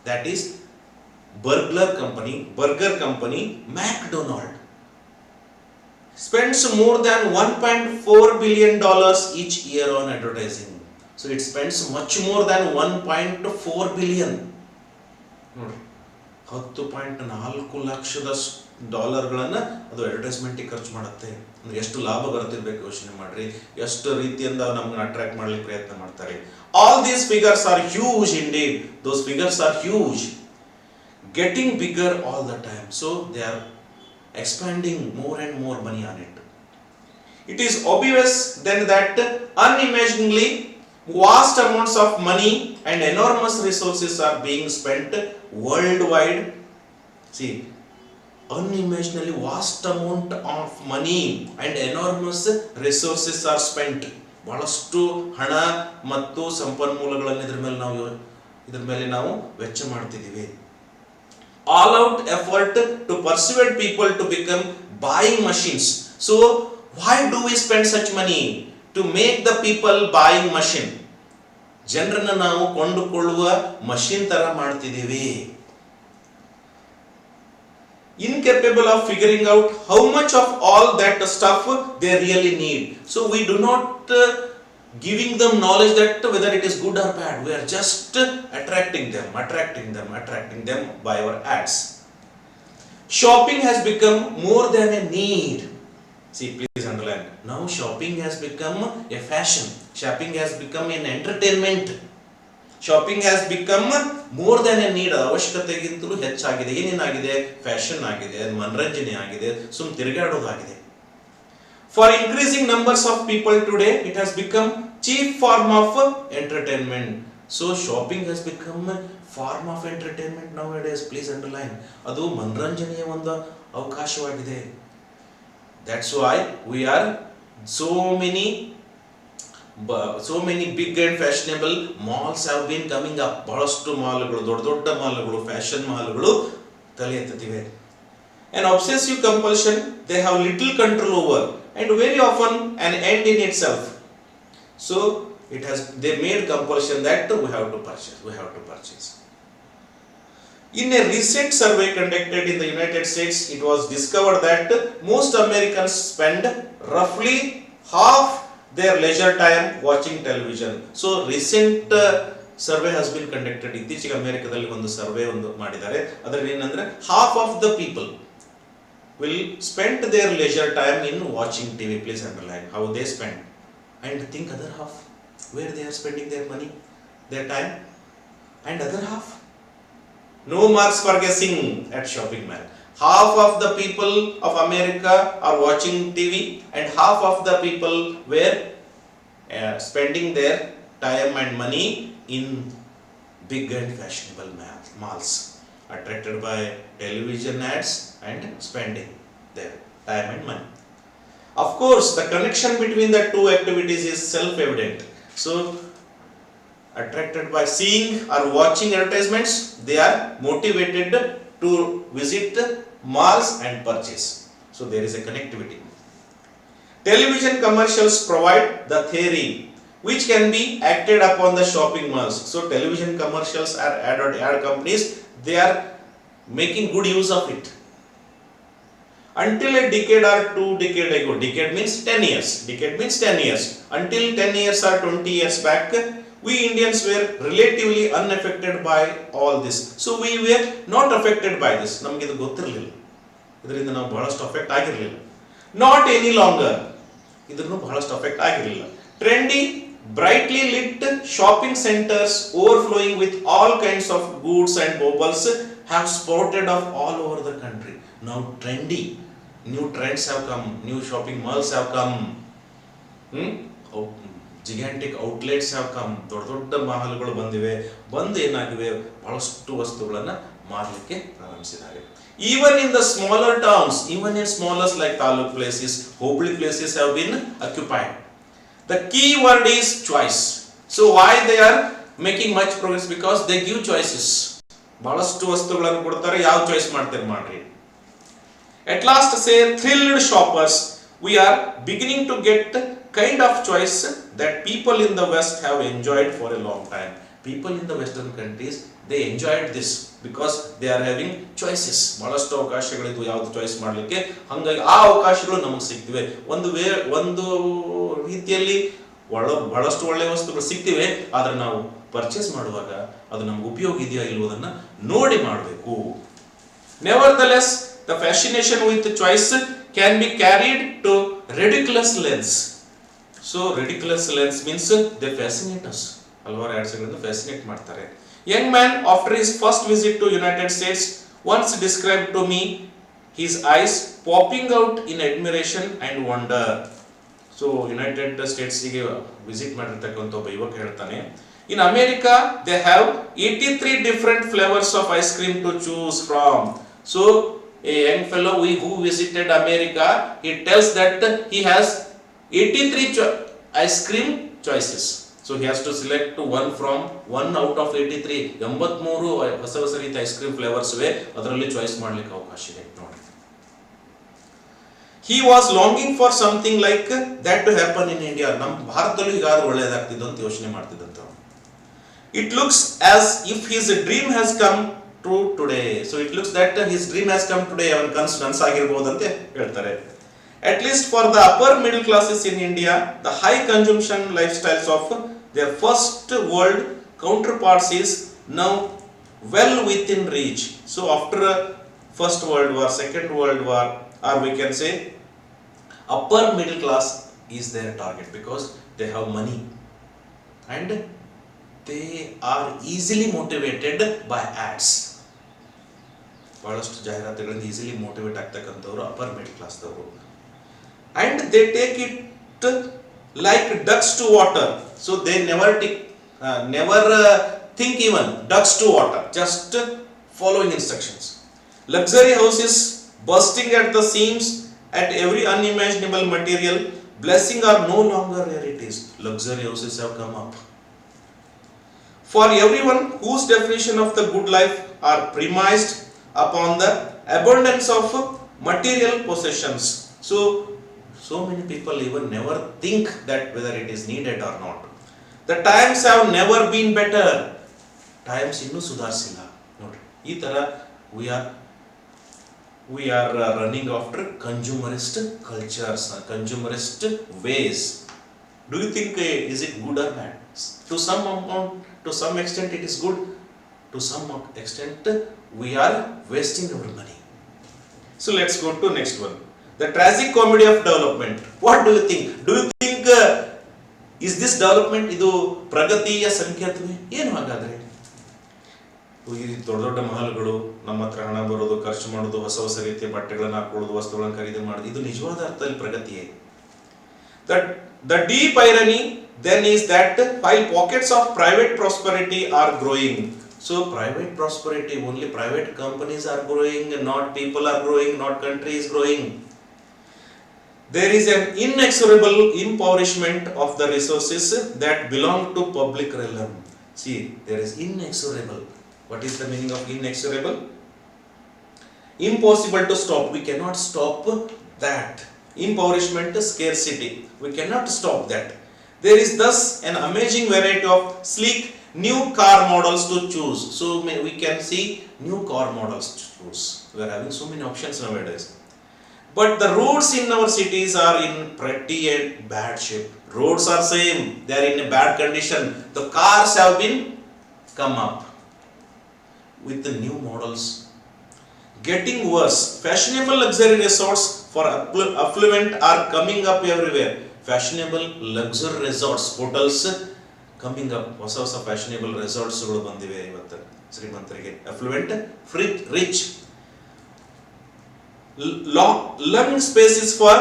that is burger company McDonald, spends more than $1.4 billion each year on advertising. So it spends much more than 1.4 billion. 10.4 ಲಕ್ಷದ ಡಾಲರ್ಗಳನ್ನ ಅದು ಅಡ್ವರ್ಟೈಸ್ಮೆಂಟ್ಗೆ ಖರ್ಚು ಮಾಡುತ್ತೆ. ಅಂದ್ರೆ ಎಷ್ಟು ಲಾಭ ಬರ್ತಿರ್ಬೇಕು ಯೋಚನೆ ಮಾಡ್ರಿ, ಎಷ್ಟು ರೀತಿಯಿಂದ ನಮ್ಮನ್ನ ಅಟ್ರಾಕ್ಟ್ ಮಾಡ್ಲಿಕ್ಕೆ ಪ್ರಯತ್ನ ಮಾಡ್ತಾರೆ. All these figures are huge indeed. Those figures are huge, getting bigger all the time. So they are expanding more and more money on it. It is obvious then that unimaginably vast amounts of money and enormous resources are being spent worldwide. See, unimaginably vast amount of money and enormous resources are spent. ಬಹಳಷ್ಟು ಹಣ ಮತ್ತು ಸಂಪನ್ಮೂಲಗಳನ್ನು ಇದರ ಮೇಲೆ ನಾವು ವೆಚ್ಚ ಮಾಡ್ತಿದ್ದೀವಿ. All out effort to persuade people to become buying machines. So why do we spend such money to make the people buying machine? ಜನರನ್ನ ನಾವು ಕೊಂಡುಕೊಳ್ಳುವ ಮಷಿನ್ ತರ ಮಾಡ್ತಿದ್ದೀವಿ. Incapable of figuring out how much of all that stuff they really need. So we do not giving them knowledge that whether it is good or bad. We are just attracting them by our ads. Shopping has become more than a need. See, please underline. Now shopping has become a fashion. Shopping has become an entertainment. Shopping has become more than a need. ಅವಶ್ಯಕತೆಗಿಂತಲೂ ಹೆಚ್ಚಾಗಿದೆ. ಏನೇನಾಗಿದೆ? Fashion ಆಗಿದೆ, ಮನರಂಜನೆ ಆಗಿದೆ, ಸುಮ್ ತಿರುಗಾಡೋದಾಗಿದೆ. For increasing numbers of people today, it has become cheap form of entertainment. So shopping has become a form of entertainment nowadays. Please underline. ಅದು ಮನರಂಜನೆಯ ಒಂದು ಅವಕಾಶವಾಗಿದೆ. That's why we are so many big and fashionable malls have been coming up. ಬಹಳಷ್ಟು ಮಾಲ್ಗಳು, ದೊಡ್ಡ ಮಾಲ್ಗಳು, fashion ಮಾಲ್ಗಳು ತಲೆ ಎತ್ತುತ್ತಿವೆ. An obsessive compulsion they have little control over, and very often an end in itself. So they made compulsion that we have to purchase. In a recent survey conducted in the United States, it was discovered that most Americans spend roughly half their leisure time watching television. So recent survey has been conducted. ಇತ್ತೀಚೆಗೆ ಅಮೆರಿಕದಲ್ಲಿ ಒಂದು survey ಮಾಡಿದ್ದಾರೆ. ಅದರಲ್ಲಿ ಏನಂದ್ರೆ half of the people will spend their leisure time in watching TV. Please underline how they spend, and think other half where they are spending their money, their time, and other half. No marks for guessing at shopping mall. Half of the people of America are watching TV, and half of the people were spending their time and money in big and fashionable malls, attracted by television ads and spending their time and money. Of course, the connection between the two activities is self-evident. So, attracted by seeing or watching advertisements, they are motivated to visit malls and purchase. So, there is a connectivity. Television commercials provide the theory which can be acted upon the shopping malls. So, television commercials are ad companies, they are making good use of it. Until a decade or 2 decades ago, decade means 10 years. Until 10 years or 20 years back, we Indians were relatively unaffected by all this. So we were not affected by this. ನಮಗೆ ಇದು ಗೊತ್ತಿರಲಿಲ್ಲ. ಇದರಿಂದ ನಾವು ಬಹಳಷ್ಟು affect ಆಗಿರಲಿಲ್ಲ. Not any longer. ಇದನ್ನು ಬಹಳಷ್ಟು affect ಆಗಿರಲಿಲ್ಲ. Trendy, brightly lit shopping centers overflowing with all kinds of goods and baubles have sprouted up all over the country. Now trendy, new trends have come, new shopping malls have come, gigantic outlets have come, ದೊಡ್ಡ ಮಾಲ್ಗಳು ಬಂದಿವೆ, ಏನಾಗಿವೆ, ಬಹಳಷ್ಟು ವಸ್ತುಗಳನ್ನು ಮಾರಲಿಕ್ಕೆ ಪ್ರಾರಂಭಿಸಿದ್ದಾರೆ. Even in the smaller towns, even in smallest like taluk places, hobli places have been occupied. The key word is choice. So why they are making much progress? Because they give choices. ಬಹಳಷ್ಟು ವಸ್ತುಗಳನ್ನು ಕೊಡ್ತಾರೆ, ಯಾವ choice ಮಾಡ್ತೀರಿ ಮಾಡ್ರಿ. At last say thrilled shoppers, we are beginning to get kind of choice that people in the West have enjoyed for a long time. People in the Western countries, they enjoyed this because they are having choices. ಬಹಳಷ್ಟು ಅವಕಾಶಗಳಿದ್ವು ಯಾವುದು choice ಮಾಡಲಿಕ್ಕೆ, ಹಾಗಾಗಿ ಆ ಅವಕಾಶಗಳು ನಮಗೆ ಸಿಗ್ತಿವೆ. ಒಂದು ರೀತಿಯಲ್ಲಿ ಬಹಳಷ್ಟು ಒಳ್ಳೆಯ ವಸ್ತುಗಳು ಸಿಗ್ತಿವೆ, ಆದರೆ ನಾವು ಪರ್ಚೇಸ್ ಮಾಡುವಾಗ ಅದು ನಮಗೆ ಉಪಯೋಗ ಇದೆಯಾ ಇಲ್ಲೋದನ್ನ ನೋಡಿ ಮಾಡಬೇಕು. Nevertheless, the fascination with choice can be carried to ridiculous lengths. So ridiculous lengths means they fascinate us. ಹಲವಾರು ಆಡ್ಸ್ ಗಳನ್ನು ಫ್ಯಾಸಿನೇಟ್ ಮಾಡ್ತಾರೆ. Young man after his first visit to United States once described to me his eyes popping out in admiration and wonder. So United States ಗೆ visit ಮಾಡಿರ್ತಕ್ಕಂಥ ಒಬ್ಬ ಯುವಕ ಹೇಳ್ತಾನೆ, in America they have 83 different flavors of ice cream to choose from. So a young fellow who visited America, he tells that he has 83 ice cream choices. So he has to select one out of 83. 83 ಹೊಸ ರೀತಿ ice cream flavours ಇವೆ, ಅದರಲ್ಲಿ choice ಮಾಡಲಿಕ್ಕೆ ಅವಕಾಶ ಇದೆ ನೋಡಿ. He was longing for something like that to happen in India. ನಮ್ಮ ಭಾರತದಲ್ಲೂ ಹೀಗಾದ್ರೂ ಒಳ್ಳೆಯದಾಗ್ತಿದ್ದು ಅಂತ ಯೋಚನೆ ಮಾಡ್ತಿದ್ದಂತ. It looks as if his dream has come true today. So it looks that his dream has come today. ಅವನ ಕನಸು ನನಸಾಗಿರಬಹುದು ಅಂತ ಹೇಳ್ತಾರೆ. At least for the upper middle classes in India, the high consumption lifestyles of their first world counterparts is now well within reach. So after first world war, second world war, or we can say upper middle class is their target because they have money and they are easily motivated by ads. ಬಹಳಷ್ಟು ಜಾಹೀರಾತುಗಳಿಂದ easily motivate ಆಗ್ತಕ್ಕಂಥವ್ರು upper middle ಕ್ಲಾಸ್ದವರು. And they take it like ducks to water. So they never think even ducks to water, just following instructions. Luxury houses bursting at the seams at every unimaginable material. Blessing are no longer rarities. Luxury houses have come up. For everyone whose definition of the good life are premised upon the abundance of material possessions. So many people even never think that whether it is needed or not. The times have never been better. Times ಇನ್ನೂ ಸುಧಾರಿಸಿಲ್ಲ ನೋಡ್ರಿ. ಈ ತರ we are running after consumerist cultures, consumerist ways. Do you think is it good or bad? To some amount, to some extent it is good. To some extent we are wasting our money. So let's go to next one. The tragic comedy of development. What do you think? Do you think is this development ಇದು ಪ್ರಗತಿಯ ಸಂಕೇತವೇ? ಏನು ಹಾಗಾದ್ರೆ? ಈ ದೊಡ್ಡ ದೊಡ್ಡ ಮಹಲ್ಗಳು, ನಮ್ಮ ಹತ್ರ ಹಣ ಬರೋದು, ಖರ್ಚು ಮಾಡೋದು, ಹೊಸ ಹೊಸ ರೀತಿಯ ಬಟ್ಟೆಗಳನ್ನು ಹಾಕೊಳ್ಳೋದು, ವಸ್ತುಗಳನ್ನು ಖರೀದಿ ಮಾಡೋದು, ಇದು ನಿಜವಾದ ಅರ್ಥದಲ್ಲಿ ಪ್ರಗತಿಯೇ? The deep irony then is that while pockets of private prosperity are growing, so private prosperity, only private companies are growing, not people are growing, not country is growing. There is an inexorable impoverishment of the resources that belong to public realm. See, there is inexorable. What is the meaning of inexorable? Impossible to stop. We cannot stop that. Impoverishment, scarcity. We cannot stop that. There is thus an amazing variety of sleek new car models to choose. So we can see new car models to choose. We are having so many options nowadays. But the roads in our cities are in pretty bad shape. Roads are same. They are in a bad condition. The cars have been come up with the new models. Getting worse. Fashionable luxury resorts for affluent are coming up everywhere. Fashionable luxury resorts, hotels coming up. ಹೊಸ ಹೊಸ fashionable ರೆಸಾರ್ಟ್ಸ್ಗಳು ಬಂದಿವೆ ಇವತ್ತು ಶ್ರೀಮಂತರಿಗೆ. ಅಫ್ಲುಯೆಂಟ್, rich. Lung spaces for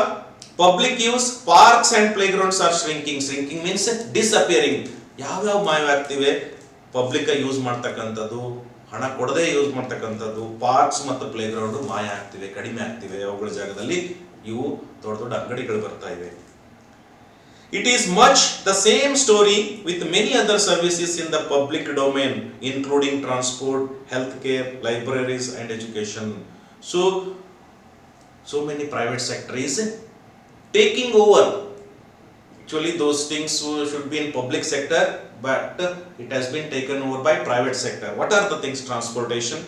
public use, parks and playgrounds are shrinking. Shrinking means disappearing. ಯಾವ್ಯಾವ ಮಾಯವಾಗ್ತಿವೆ? Public use ಮಾಡ್ತಕ್ಕಂಥದ್ದು, ಹಣ ಕೊಡದೆ use ಮಾಡ್ತಕ್ಕಂಥದ್ದು, ಪಾರ್ಕ್ಸ್ ಮತ್ತು ಪ್ಲೇಗ್ರೌಂಡ್ ಮಾಯ ಆಗ್ತಿವೆ, ಕಡಿಮೆ ಆಗ್ತಿವೆ. ಅವುಗಳ ಜಾಗದಲ್ಲಿ ಇವು ದೊಡ್ಡ ದೊಡ್ಡ ಅಂಗಡಿಗಳು ಬರ್ತಾ ಇವೆ. It is much the same story with many other services in the public domain, including transport, healthcare, libraries and education. So many private sector is taking over. Actually those things should be in public sector, but it has been taken over by private sector. What are the things? Transportation,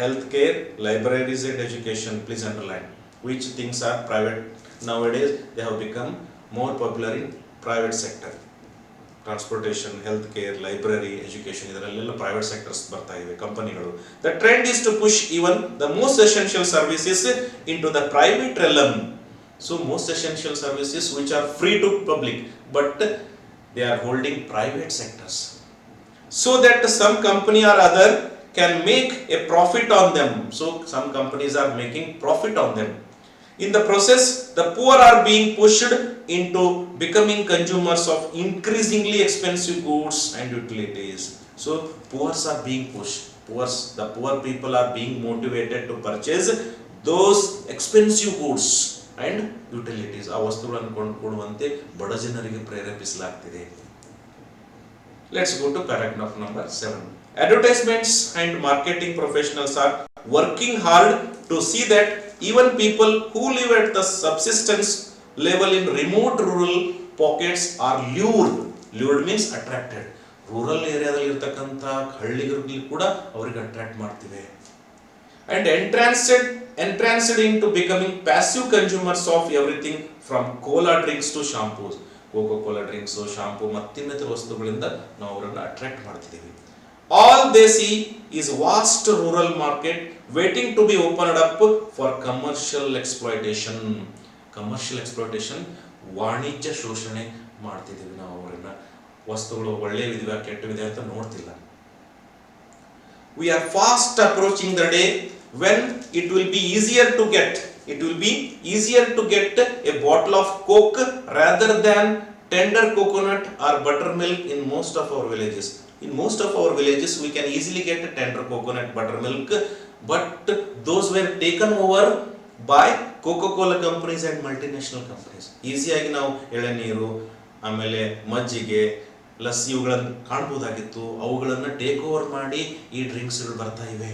healthcare, libraries and education. Please underline which things are private. Nowadays they have become more popular in private sector. Transportation, healthcare, library, education, ಇದರಲ್ಲೆಲ್ಲ private sectors ಬರ್ತಾ ಇವೆ, ಕಂಪನಿಗಳು. The trend is to push even the most essential services into the private realm. So most essential services which are free to public, but they are holding private sectors, so that some company or other can make a profit on them. So some companies are making profit on them. In the process, the poor are being pushed into becoming consumers of increasingly expensive goods and utilities. So poor are being pushed. The poor people are being motivated to purchase those expensive goods and utilities. ಆ ವಸ್ತುಗಳನ್ನು ಕೊಂಡುಕೊಳ್ಳುವಂತೆ ಬಡ ಜನರಿಗೆ ಪ್ರೇರೇಪಿಸಲಾಗುತ್ತಿದೆ. Let's go to paragraph number 7. Advertisements and marketing professionals are working hard to see that even people who live at the subsistence level in remote rural pockets are lured. Lured means attracted. Rural ಏರಿಯಾದಲ್ಲಿ ಇರತಕ್ಕಂಥ ಹಳ್ಳಿಗರಿಗೆ ಕೂಡ ಅವರಿಗೆ attract ಮಾಡ್ತಿವೆ. And entranced into becoming passive consumers of everything from cola drinks to shampoos. Coca Cola drinks, shampoo ಮತ್ತಿನ್ನಿತರ ವಸ್ತುಗಳಿಂದ ನಾವು ಅವರನ್ನು attract ಮಾಡ್ತಿದ್ದೀವಿ. All they see is vast rural market waiting to be opened up for commercial exploitation. Commercial exploitation, ವಾಣಿಜ್ಯ ಶೋಷಣೆ ಮಾಡ್ತಿದ್ದೀವಿ ನಾವು ಅವರನ್ನ. ವಸ್ತುಗಳು ಒಳ್ಳೆಯವಿದೆ ಕೆಟ್ಟವಿದೆ ಅಂತ ನೋಡ್ತಿಲ್ಲ. We are fast approaching the day when it will be easier to get a bottle of Coke rather than tender coconut or buttermilk in most of our villages. In most of our villages we can easily get tender coconut, buttermilk, but those were taken over by Coca-Cola companies and multinational companies. ಈಸಿಯಾಗಿ ನಾವು ಎಳೆನೀರು, ಆಮೇಲೆ ಮಜ್ಜಿಗೆ, ಲಸ್ಸಿ ಇವುಗಳನ್ನು ಕಾಣಬಹುದಾಗಿತ್ತು. ಅವುಗಳನ್ನು take over ಮಾಡಿ ಈ ಡ್ರಿಂಕ್ಸ್ಗಳು ಬರ್ತಾ ಇವೆ.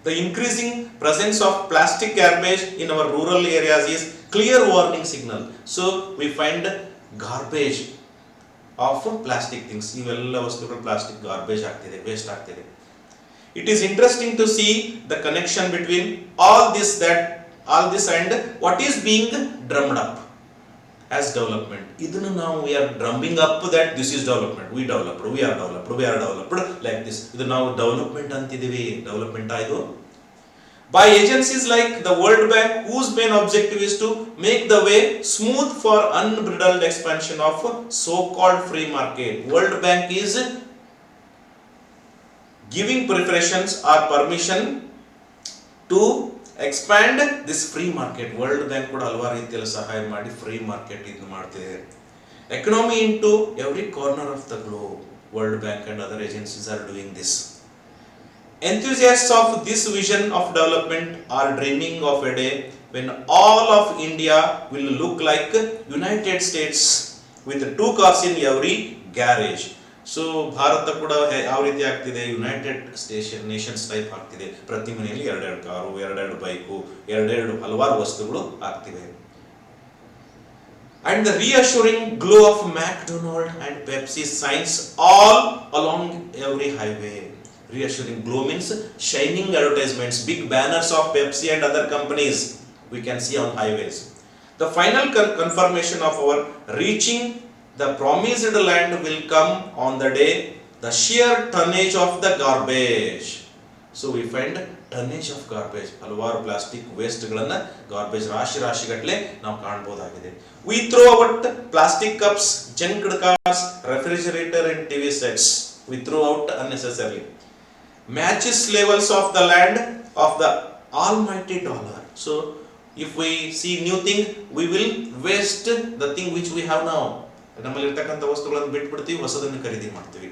The increasing presence of plastic garbage in our rural areas is clear warning signal. So we find garbage of plastic things. ಇವೆಲ್ಲ ವಸ್ತುಗಳು ಪ್ಲಾಸ್ಟಿಕ್ ಗಾರ್ಬೇಜ್ ಆಗ್ತಿದೆ, ವೇಸ್ಟ್ ಆಗ್ತಿದೆ. It is interesting to see the connection between all this and what is being drummed up as development. ಇದನ್ನು ನಾವು we are drumming up that this is development. We are developed like this. ಇದು ನಾವು development ಅಂತಿದ್ದೀವಿ. Development ಆಯ್ತು by agencies like the World Bank, whose main objective is to make the way smooth for unbridled expansion of so-called free market. World Bank is giving preferences or permission to expand this free market. World Bank kuda halvaru ರೀತಿಯಲ್ಲಿ ಸಹಾಯ ಮಾಡಿ free market ಇದು ಮಾಡ್ತಿದೆ. Economy into every corner of the globe. World Bank and other agencies are doing this. Enthusiasts of this vision of development are dreaming of a day when all of India will look like United States with 2 cars in every garage. So Bharat ಕೂಡ ಯಾವ ರೀತಿ ಆಗ್ತಿದೆ, United Nations type ಆಗ್ತಿದೆ. ಪ್ರತಿ ಮನೆಯಲ್ಲಿ 2 car, 2 bike, 2 ಹಲವಾರು ವಸ್ತುಗಳು ಆಗ್ತಿವೆ. And the reassuring glow of McDonald's and Pepsi signs all along every highway. Reassuring glow means shining advertisements, big banners of Pepsi and other companies we can see on highways. The final confirmation of our reaching the promised land will come on the day the sheer tonnage of the garbage. So we find tonnage of garbage. ಹಲವಾರು plastic waste ಗಳನ್ನ garbage ರಾಶಿಗಟ್ಟಲೆ ನಾವು ಕಾಣಬಹುದಾಗಿದೆ. We throw out plastic cups, junked cars, refrigerator and TV sets. We throw out unnecessarily. Matches levels of the land of the almighty dollar. So if we see new thing, we will waste the thing which we have now. ನಮ್ಮಲ್ಲಿ ಇರತಕ್ಕಂತ ವಸ್ತುಗಳನ್ನು ಬಿಟ್ಬಿಡ್ತೀವಿ, ಹೊಸದನ್ನು ಖರೀದಿ ಮಾಡ್ತೀವಿ.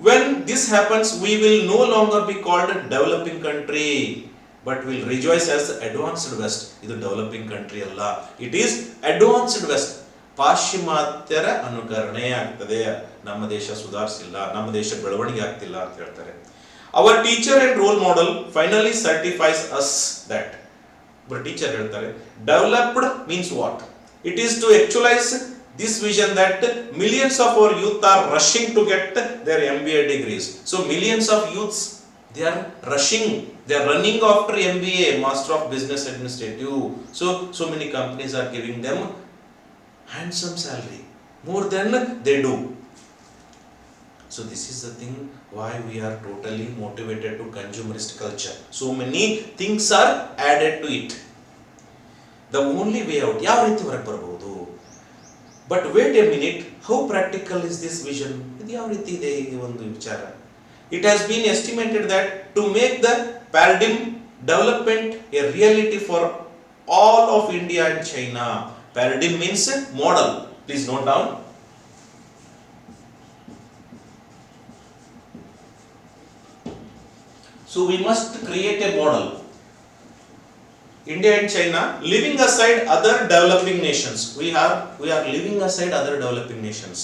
When this happens, we will no longer be called developing country, but will rejoice as advanced west. ಇದು developing country ಅಲ್ಲ, it is advanced west. ಪಾಶ್ಚಿಮಾತ್ಯರ ಅನುಕರಣೆ ಆಗ್ತದೆ, ನಮ್ಮ ದೇಶ ಸುಧಾರಿಸಿಲ್ಲ, ನಮ್ಮ ದೇಶ ಬೆಳವಣಿಗೆ ಆಗ್ತಿಲ್ಲ ಅಂತ ಹೇಳ್ತಾರೆ. Our teacher and role model finally certifies us that. ಒಬ್ಬರು ಟೀಚರ್ ಹೇಳ್ತಾರೆ, developed means what? It is to actualize this vision that millions of our youth are rushing to get their MBA degrees. So millions of youths, they are running after MBA, Master of Business Administrative. So many companies are giving them handsome salary, more than they do. So this is the thing why we are totally motivated to consumerist culture. So many things are added to it. The only way out, ಯಾವ ರೀತಿ ಹೊರಗೆ ಬರಬಹುದು? But wait a minute, how practical is this vision? ಇದು ಯಾವ ರೀತಿ ಇದೆ ಈ ಒಂದು ವಿಚಾರ? It has been estimated that to make the paradigm development a reality for all of India and China. Paradigm means model. Please note down. So we must create a model. India and China, leaving aside other developing nations. We are leaving aside other developing nations.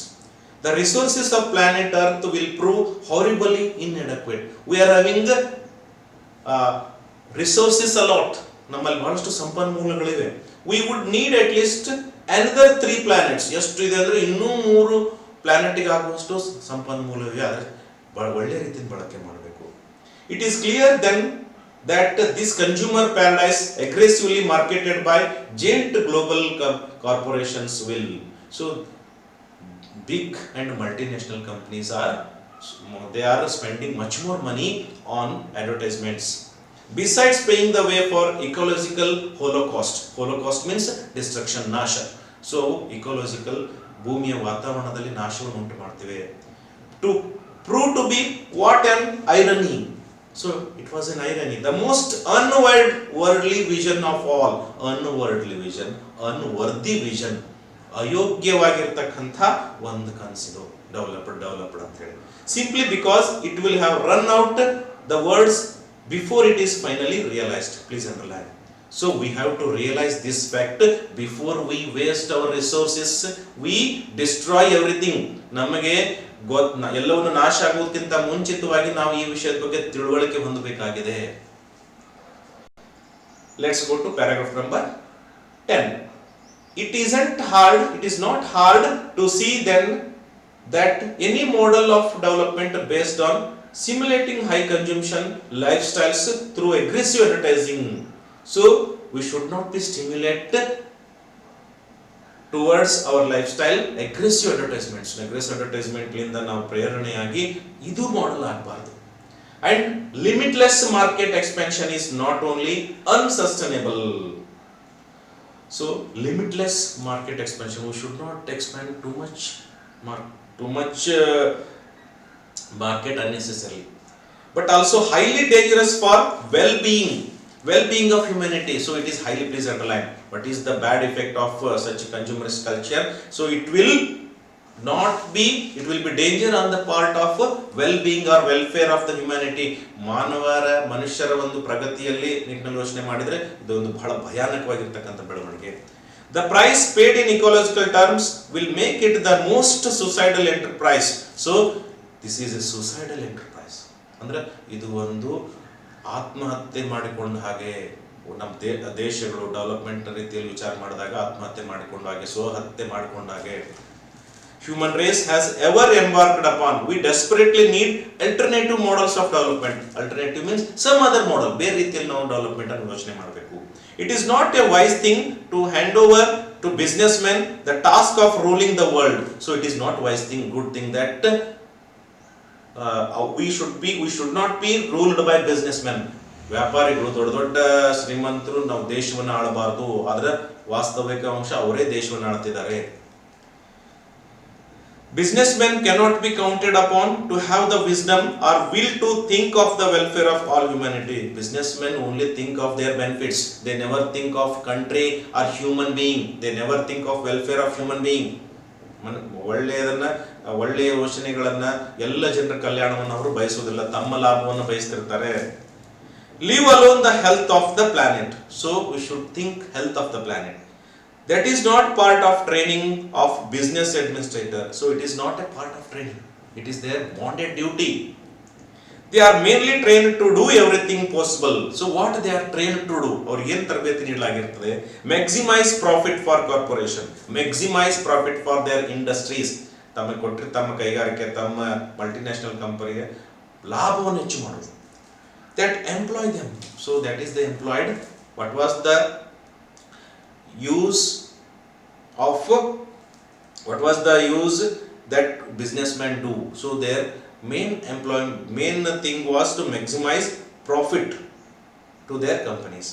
The resources of planet Earth will prove horribly inadequate. We are having resources a lot. ನಮ್ಮಲ್ಲಿ ಬಹಳಷ್ಟು ಸಂಪನ್ಮೂಲಗಳಿವೆ. We would need at least another 3 planets. ಎಷ್ಟು ಇದೆ ಅಂದ್ರೆ ಇನ್ನೂ 3 ಪ್ಲಾನೆಟ್ಗೆ ಆಗುವಷ್ಟು ಸಂಪನ್ಮೂಲವಿವೆ. ಆದರೆ ಒಳ್ಳೆ ರೀತಿಯಲ್ಲಿ ಬಳಕೆ ಮಾಡಬೇಕು. It is clear then that this consumer paradise aggressively marketed by giant global corporations will. So big and multinational companies are, they are spending much more money on advertisements, besides paying the way for ecological holocaust. Holocaust means destruction, nasha. So ecological, ಭೂಮಿಯ ವಾತಾವರಣದಲ್ಲಿ ನಾಶವನ್ನು ಉಂಟು ಮಾಡ್ತಿವೆ. To prove to be what an irony. So it was an irony, the most unworldly vision of all. Unworldly vision, unworthy vision, ಅಯೋಗ್ಯವಾಗಿರ್ತಕ್ಕಂಥ ಒಂದು ಕನಸಿದು developed ಅಂತ ಹೇಳಿ, simply because it will have run out the words before it is finally realised. Please underline. So we have to realize this fact before we waste our resources, we destroy everything. ನಮಗೆ ಎಲ್ಲವನ್ನು ನಾಶ ಆಗುವುದಕ್ಕಿಂತ ಮುಂಚಿತವಾಗಿ ನಾವು ಈ ವಿಷಯದ ಬಗ್ಗೆ ತಿಳುವಳಿಕೆ ಹೊಂದಬೇಕಾಗಿದೆ. Let's go to paragraph number 10. It is not hard to see then that any model of development based on simulating high consumption lifestyles through aggressive advertising. So we should not be stimulated towards our lifestyle aggressive advertisements. Aggressive advertisement ಲಿಂದ ನಾವು ಪ್ರೇರಣೆಯಾಗಿ ಇದು ಮಾಡಲ್ ಆಗಬಾರದು. And limitless market expansion is not only unsustainable. So limitless market expansion, we should not expand too much market unnecessarily, but also highly dangerous for well-being of humanity. So it is highly, please underline, what is the bad effect of such consumerist culture. So it will be danger on the part of well-being or welfare of the humanity. ಮನುಷ್ಯರ ಒಂದು ಪ್ರಗತಿಯಲ್ಲಿ ನಿಟ್ಟಿನಲ್ಲಿ ಯೋಚನೆ ಮಾಡಿದ್ರೆ ಇದು ಒಂದು ಬಹಳ ಭಯಾನಕವಾಗಿರ್ತಕ್ಕಂಥ ಬೆಳವಣಿಗೆ. The price paid in ecological terms will make it the most suicidal enterprise. So this is a suicidal enterprise. ಅಂದ್ರೆ ಇದು ಒಂದು ಆತ್ಮಹತ್ಯೆ ಮಾಡಿಕೊಂಡ ಹಾಗೆ. ನಮ್ಮ ದೇಶಗಳು ಡೆವಲಪ್ಮೆಂಟ್ ರೀತಿಯಲ್ಲಿ ವಿಚಾರ ಮಾಡಿದಾಗ ಆತ್ಮಹತ್ಯೆ ಮಾಡಿಕೊಂಡ ಹಾಗೆ, ಸ್ವಹತ್ಯೆ ಮಾಡಿಕೊಂಡ ಹಾಗೆ. Human race has ever embarked upon. We desperately need alternative models of development. Alternative means some other model. ಬೇರೆ ರೀತಿಯಲ್ಲಿ ನಾವು ಡೆವಲಪ್ಮೆಂಟ್ ಅನ್ನು ಯೋಚನೆ ಮಾಡಬೇಕು. It is not a wise thing to hand over to businessmen the task of ruling the world. So it is not wise thing, good thing that we should not be ruled by businessmen. ವ್ಯಾಪಾರಿಗಳು, ದೊಡ್ಡ ದೊಡ್ಡ ಶ್ರೀಮಂತರು ನಾವು ದೇಶವನ್ನು ಆಳಬಾರದು. ಅದರ ವಾಸ್ತವಿಕ ಅಂಶ ಅವರೇ ದೇಶವನ್ನು ಆಳ್ತಿದ್ದಾರೆ. Businessmen cannot be counted upon to have the wisdom or will to think of the welfare of all humanity. Businessmen only think of their benefits. They never think of country or human being. They never think of welfare of human being. ಒಳ್ಳೆಯ ಯೋಚನೆಗಳನ್ನ, ಎಲ್ಲ ಜನರ ಕಲ್ಯಾಣವನ್ನು ಅವರು ಬಯಸುವುದಿಲ್ಲ, ತಮ್ಮ ಲಾಭವನ್ನು ಬಯಸ್ತಿರ್ತಾರೆ. Leave alone the health of the planet. So we should think health of the planet. That is not part of training of business administrator. So it is not a part of training. It is their bonded duty. They are mainly trained to do everything possible. So what they are trained to do? Or ಏನು ತರಬೇತಿ ನೀಡಲಾಗಿರುತ್ತದೆ? Maximize profit for corporation. Maximize profit for their industries. ತಮ್ಮ ಕೈಗಾರಿಕೆ, ತಮ್ಮ multinational ಕಂಪನಿಗೆ ಲಾಭವನ್ನು ಹೆಚ್ಚು ಮಾಡೋದು. That employ them. So that is the employed. What was the use that businessmen do? So their main thing was to maximize profit to their companies.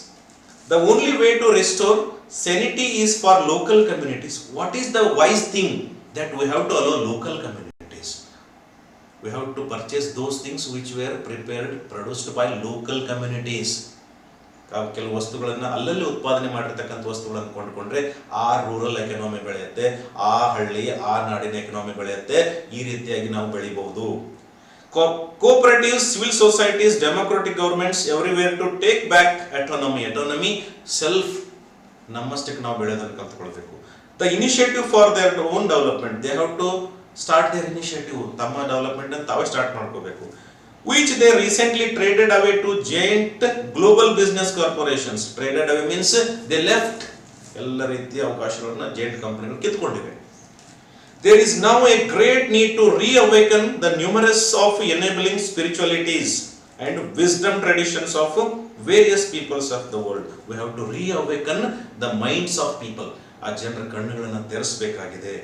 The only way to restore sanity is for local communities. What is the wise thing? That we have to allow local communities. We have to purchase those things which were produced by local communities. ಕೆಲವು ವಸ್ತುಗಳನ್ನು ಅಲ್ಲಲ್ಲಿ ಉತ್ಪಾದನೆ ಮಾಡಿರ್ತಕ್ಕಂಥ ವಸ್ತುಗಳನ್ನು ಕೊಂಡುಕೊಂಡ್ರೆ ಆ rural economy ಬೆಳೆಯುತ್ತೆ, ಆ ಹಳ್ಳಿ, ಆ ನಾಡಿನ ಎಕನಾಮಿ ಬೆಳೆಯುತ್ತೆ. ಈ ರೀತಿಯಾಗಿ ನಾವು ಬೆಳಿಬಹುದು. Cooperatives, civil societies, democratic governments everywhere to take back autonomy. Self, ನಮ್ಮಷ್ಟಕ್ಕೆ ನಾವು ಬೆಳೆಯೋದನ್ನು ಕಲ್ತ್ಕೊಳ್ಬೇಕು. The initiative for their own development. They have to start their initiative. ತಮ್ಮ ಡೆವಲಪ್ಮೆಂಟ್ ಅನ್ನು ತಾವೇ ಸ್ಟಾರ್ಟ್ ಮಾಡ್ಕೋಬೇಕು. Which they recently traded away to giant global business corporations. Traded away means they left. ಎಲ್ಲ ರೀತಿಯ ಅವಕಾಶಗಳನ್ನು giant ಕಂಪನಿಗಳು ಕಿತ್ತುಕೊಂಡಿವೆ. There is now a great need to reawaken the numerous of enabling spiritualities and wisdom traditions of various peoples of the world. We have to reawaken the minds of people. ಆ ಜನರ ಕಣ್ಣುಗಳನ್ನು ತೆರೆಸಬೇಕಾಗಿದೆ.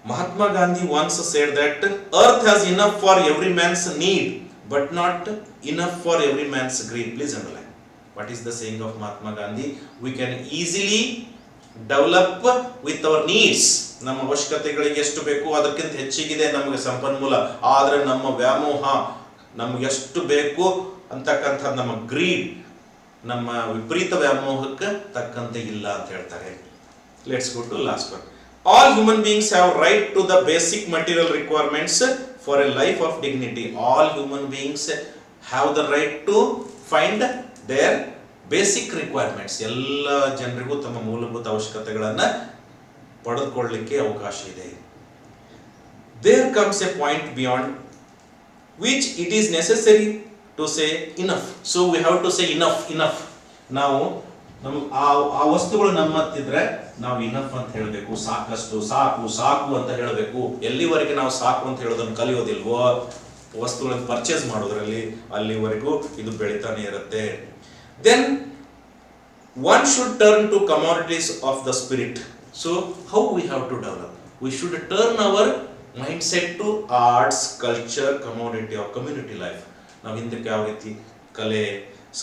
Mahatma Gandhi once said that earth has enough for every man's need, but not enough for every man's greed. Please underline. What is the saying of Mahatma Gandhi? We can easily develop with our needs. ನಮ್ಮ ಅವಶ್ಯಕತೆಗಳಿಗೆ ಎಷ್ಟು ಬೇಕು ಅದಕ್ಕಿಂತ ಹೆಚ್ಚಿಗಿದೆ ನಮಗೆ ಸಂಪನ್ಮೂಲ. ಆದರೆ ನಮ್ಮ ವ್ಯಾಮೋಹ, ನಮ್ಗೆ ಎಷ್ಟು ಬೇಕು ಅಂತಕ್ಕಂಥ ನಮ್ಮ ಗ್ರೀಡ್, ನಮ್ಮ ವಿಪರೀತ ವ್ಯಾಮೋಹಕ್ಕೆ ತಕ್ಕಂತೆ ಇಲ್ಲ ಅಂತ ಹೇಳ್ತಾರೆ. Let's go to last one. All human beings have right to the basic material requirements for a life of dignity. All human beings have the right to find their basic requirements. ಎಲ್ಲ ಜನರಿಗೂ ತಮ್ಮ ಮೂಲಭೂತ ಅವಶ್ಯಕತೆಗಳನ್ನು ಪಡೆದುಕೊಳ್ಳಲಿಕ್ಕೆ ಅವಕಾಶ ಇದೆ. There comes a point beyond which it is necessary to say enough. So we have to say enough. ನಾವು ಆ ವಸ್ತುಗಳು ನಮ್ಮತ್ತಿದ್ರೆ ನಾವು ಇನಫ್ ಅಂತ ಹೇಳಬೇಕು, ಸಾಕಷ್ಟು, ಸಾಕು ಅಂತ ಹೇಳಬೇಕು. ಎಲ್ಲಿವರೆಗೆ ನಾವು ಸಾಕು ಅಂತ ಹೇಳೋದನ್ನು ಕಲಿಯೋದಿಲ್ವೋ ವಸ್ತುಗಳನ್ನು ಪರ್ಚೇಸ್ ಮಾಡೋದ್ರಲ್ಲಿ, ಅಲ್ಲಿವರೆಗೂ ಇದು ಬೆಳೀತಾನೆ ಇರುತ್ತೆ. Then one should turn to commodities of the spirit. So how we have to develop? We should turn our mind set to arts, culture, commodity of community life. ನಾವು ಹಿಂದಕ್ಕೆ ಯಾವ ರೀತಿ ಕಲೆ,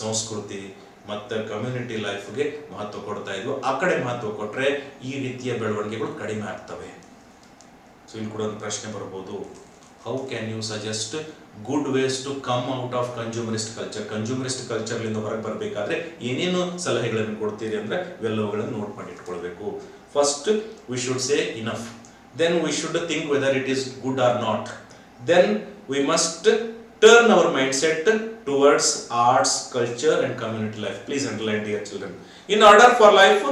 ಸಂಸ್ಕೃತಿ ಮತ್ತು ಕಮ್ಯುನಿಟಿ ಲೈಫ್ಗೆ ಮಹತ್ವ ಕೊಡ್ತಾ ಇದ್ವು, ಆ ಕಡೆ ಮಹತ್ವ ಕೊಟ್ಟರೆ ಈ ರೀತಿಯ ಬೆಳವಣಿಗೆಗಳು ಕಡಿಮೆ ಆಗ್ತವೆ. ಸೊ ಇಲ್ಲಿ ಕೂಡ ಒಂದು ಪ್ರಶ್ನೆ ಬರ್ಬೋದು, how can you suggest good ways to come out of consumerist culture? Consumerist ಕಲ್ಚರ್ಲಿಂದ ಹೊರಗೆ ಬರಬೇಕಾದ್ರೆ ಏನೇನು ಸಲಹೆಗಳನ್ನು ಕೊಡ್ತೀರಿ ಅಂದರೆ ಇವೆಲ್ಲವುಗಳನ್ನು ನೋಟ್ ಮಾಡಿ ಇಟ್ಕೊಳ್ಬೇಕು. First we should say enough, then we should think whether it is good or not, then we must turn our mindset towards arts, culture and community life. Please underline, dear children. In order for life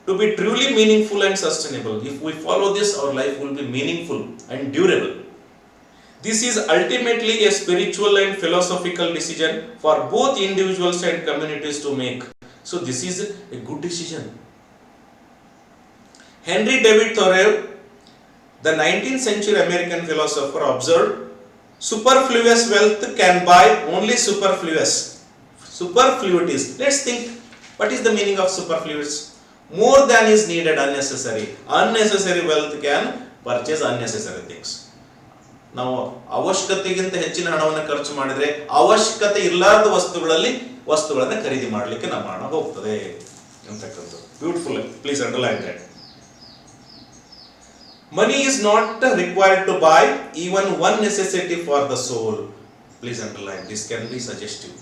to be truly meaningful and sustainable, if we follow this, our life will be meaningful and durable. This is ultimately a spiritual and philosophical decision for both individuals and communities to make. So this is a good decision. Henry David Thoreau, the 19th century American philosopher, observed, superfluous wealth can buy only superfluities. Let's think, what is the meaning of superfluous? More than is needed, unnecessary. Unnecessary wealth can purchase unnecessary things. ನಾವು ಅವಶ್ಯಕತೆಗಿಂತ ಹೆಚ್ಚಿನ ಹಣವನ್ನು ಖರ್ಚು ಮಾಡಿದ್ರೆ ಅವಶ್ಯಕತೆ ಇಲ್ಲದ ವಸ್ತುಗಳನ್ನು ಖರೀದಿ ಮಾಡಲಿಕ್ಕೆ ನಮ್ಮ ಹಣ ಹೋಗ್ತದೆ ಅಂತಕ್ಕಂಥದ್ದು. Beautiful. Please underline that. Money is not required to buy even one necessity for the soul. Please underline. This can be suggestive.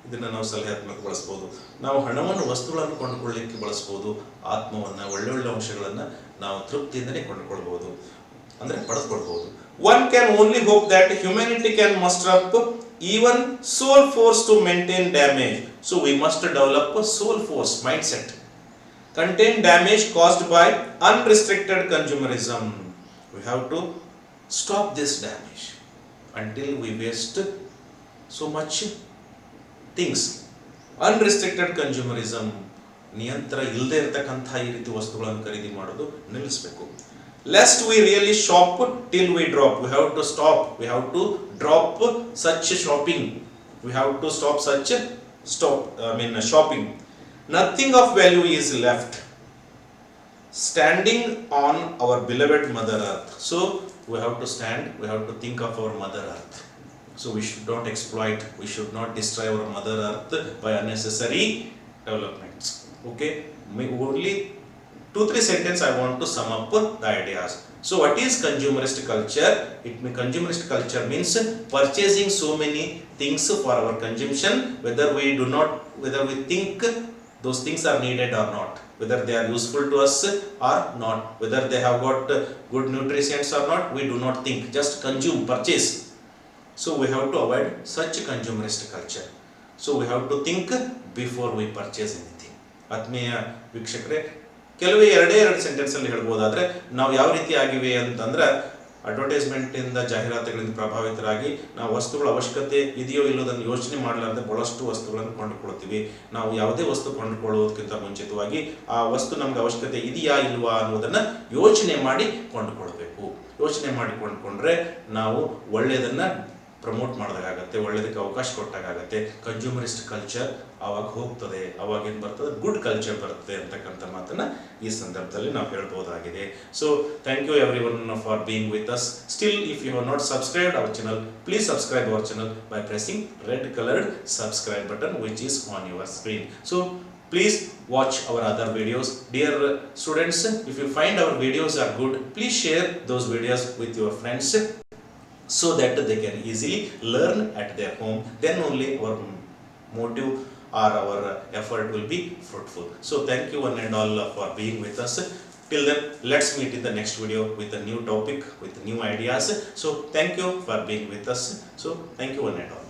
ಇದನ್ನು ನಾವು ಸಲಹಾತ್ಮಕ ಬಳಸಬಹುದು. ನಾವು ಹಣವನ್ನು ವಸ್ತುಗಳನ್ನು ಕೊಂಡುಕೊಳ್ಳಲಿಕ್ಕೆ ಬಳಸಬಹುದು. ಆತ್ಮವನ್ನು, ಒಳ್ಳೊಳ್ಳೆ ಅಂಶಗಳನ್ನು ನಾವು ತೃಪ್ತಿಯಿಂದಲೇ ಕೊಂಡುಕೊಳ್ಬಹುದು, ಅಂದರೆ ಪಡೆದುಕೊಳ್ಬಹುದು. One can only hope that humanity can muster up even soul force to maintain damage. So we must develop a soul force mindset. Contain damage caused by unrestricted consumerism. We have to stop this damage until we waste so much things. Unrestricted consumerism, ನಿಯಂತ್ರಣ ಇಲ್ಲದೆ ಇರತಕ್ಕಂಥ ಈ ರೀತಿ ವಸ್ತುಗಳನ್ನು ಖರೀದಿ ಮಾಡೋದು ನಿಲ್ಲಿಸಬೇಕು. Lest we really shop till we drop. We have to stop. We have to drop such shopping. We have to stop such shopping. Nothing of value is left standing on our beloved Mother Earth. So we have to stand, we have to think of our Mother Earth. So we should not exploit, we should not destroy our Mother Earth by unnecessary developments. Okay, only 2-3 sentences I want to sum up the ideas. So what is consumerist culture? Consumerist culture means purchasing so many things for our consumption, whether we think those things are needed or not, whether they are useful to us or not, whether they have got good nutrients or not, we do not think, just consume, purchase. So we have to avoid such consumerist culture. So we have to think before we purchase anything. ಆತ್ಮೀಯ ವೀಕ್ಷಕರೇ, ಕೆಲವೇ ಎರಡೇ sentence ಅಲ್ಲಿ ಹೇಳ್ಬೋದಾದ್ರೆ ನಾವು ಯಾವ ರೀತಿ ಆಗಿವೆ ಅಂತಂದ್ರೆ, ಅಡ್ವರ್ಟೈಸ್ಮೆಂಟ್ ಇಂದ, ಜಾಹೀರಾತುಗಳಿಂದ ಪ್ರಭಾವಿತರಾಗಿ ನಾವು ವಸ್ತುಗಳ ಅವಶ್ಯಕತೆ ಇದೆಯೋ ಇಲ್ಲೋದನ್ನು ಯೋಚನೆ ಮಾಡಲಾರದೆ ಬಹಳಷ್ಟು ವಸ್ತುಗಳನ್ನು ಕೊಂಡುಕೊಳ್ತೀವಿ. ನಾವು ಯಾವುದೇ ವಸ್ತು ಕೊಂಡುಕೊಳ್ಳೋದಕ್ಕಿಂತ ಮುಂಚಿತವಾಗಿ ಆ ವಸ್ತು ನಮ್ಗೆ ಅವಶ್ಯಕತೆ ಇದೆಯಾ ಇಲ್ವಾ ಅನ್ನೋದನ್ನ ಯೋಚನೆ ಮಾಡಿ ಕೊಂಡುಕೊಳ್ಬೇಕು. ಯೋಚನೆ ಮಾಡಿ ಕೊಂಡುಕೊಂಡ್ರೆ ನಾವು ಒಳ್ಳೆಯದನ್ನ ಪ್ರಮೋಟ್ ಮಾಡಿದಾಗತ್ತೆ, ಒಳ್ಳೆಯದಕ್ಕೆ ಅವಕಾಶ ಕೊಟ್ಟಾಗತ್ತೆ. ಕನ್ಸ್ಯೂಮರಿಸ್ಟ್ ಕಲ್ಚರ್ ಆವಾಗ ಹೋಗ್ತದೆ, ಅವಾಗ ಏನು ಬರ್ತದೆ, ಗುಡ್ ಕಲ್ಚರ್ ಬರ್ತದೆ ಅಂತಕ್ಕಂಥ ಮಾತನ್ನು ಈ ಸಂದರ್ಭದಲ್ಲಿ ನಾವು ಹೇಳ್ಬೋದಾಗಿದೆ. So thank you everyone for being with us. Still if you have not subscribed our channel, please subscribe our channel by pressing red colored subscribe button which is on your screen. So please watch our other videos. Dear students, if you find our videos are good, please share those videos with your friends so that they can easily learn at their home. Then only our motive or our effort will be fruitful. So thank you one and all for being with us. Till then, let's meet in the next video with a new topic, with new ideas. So thank you for being with us. So thank you one and all.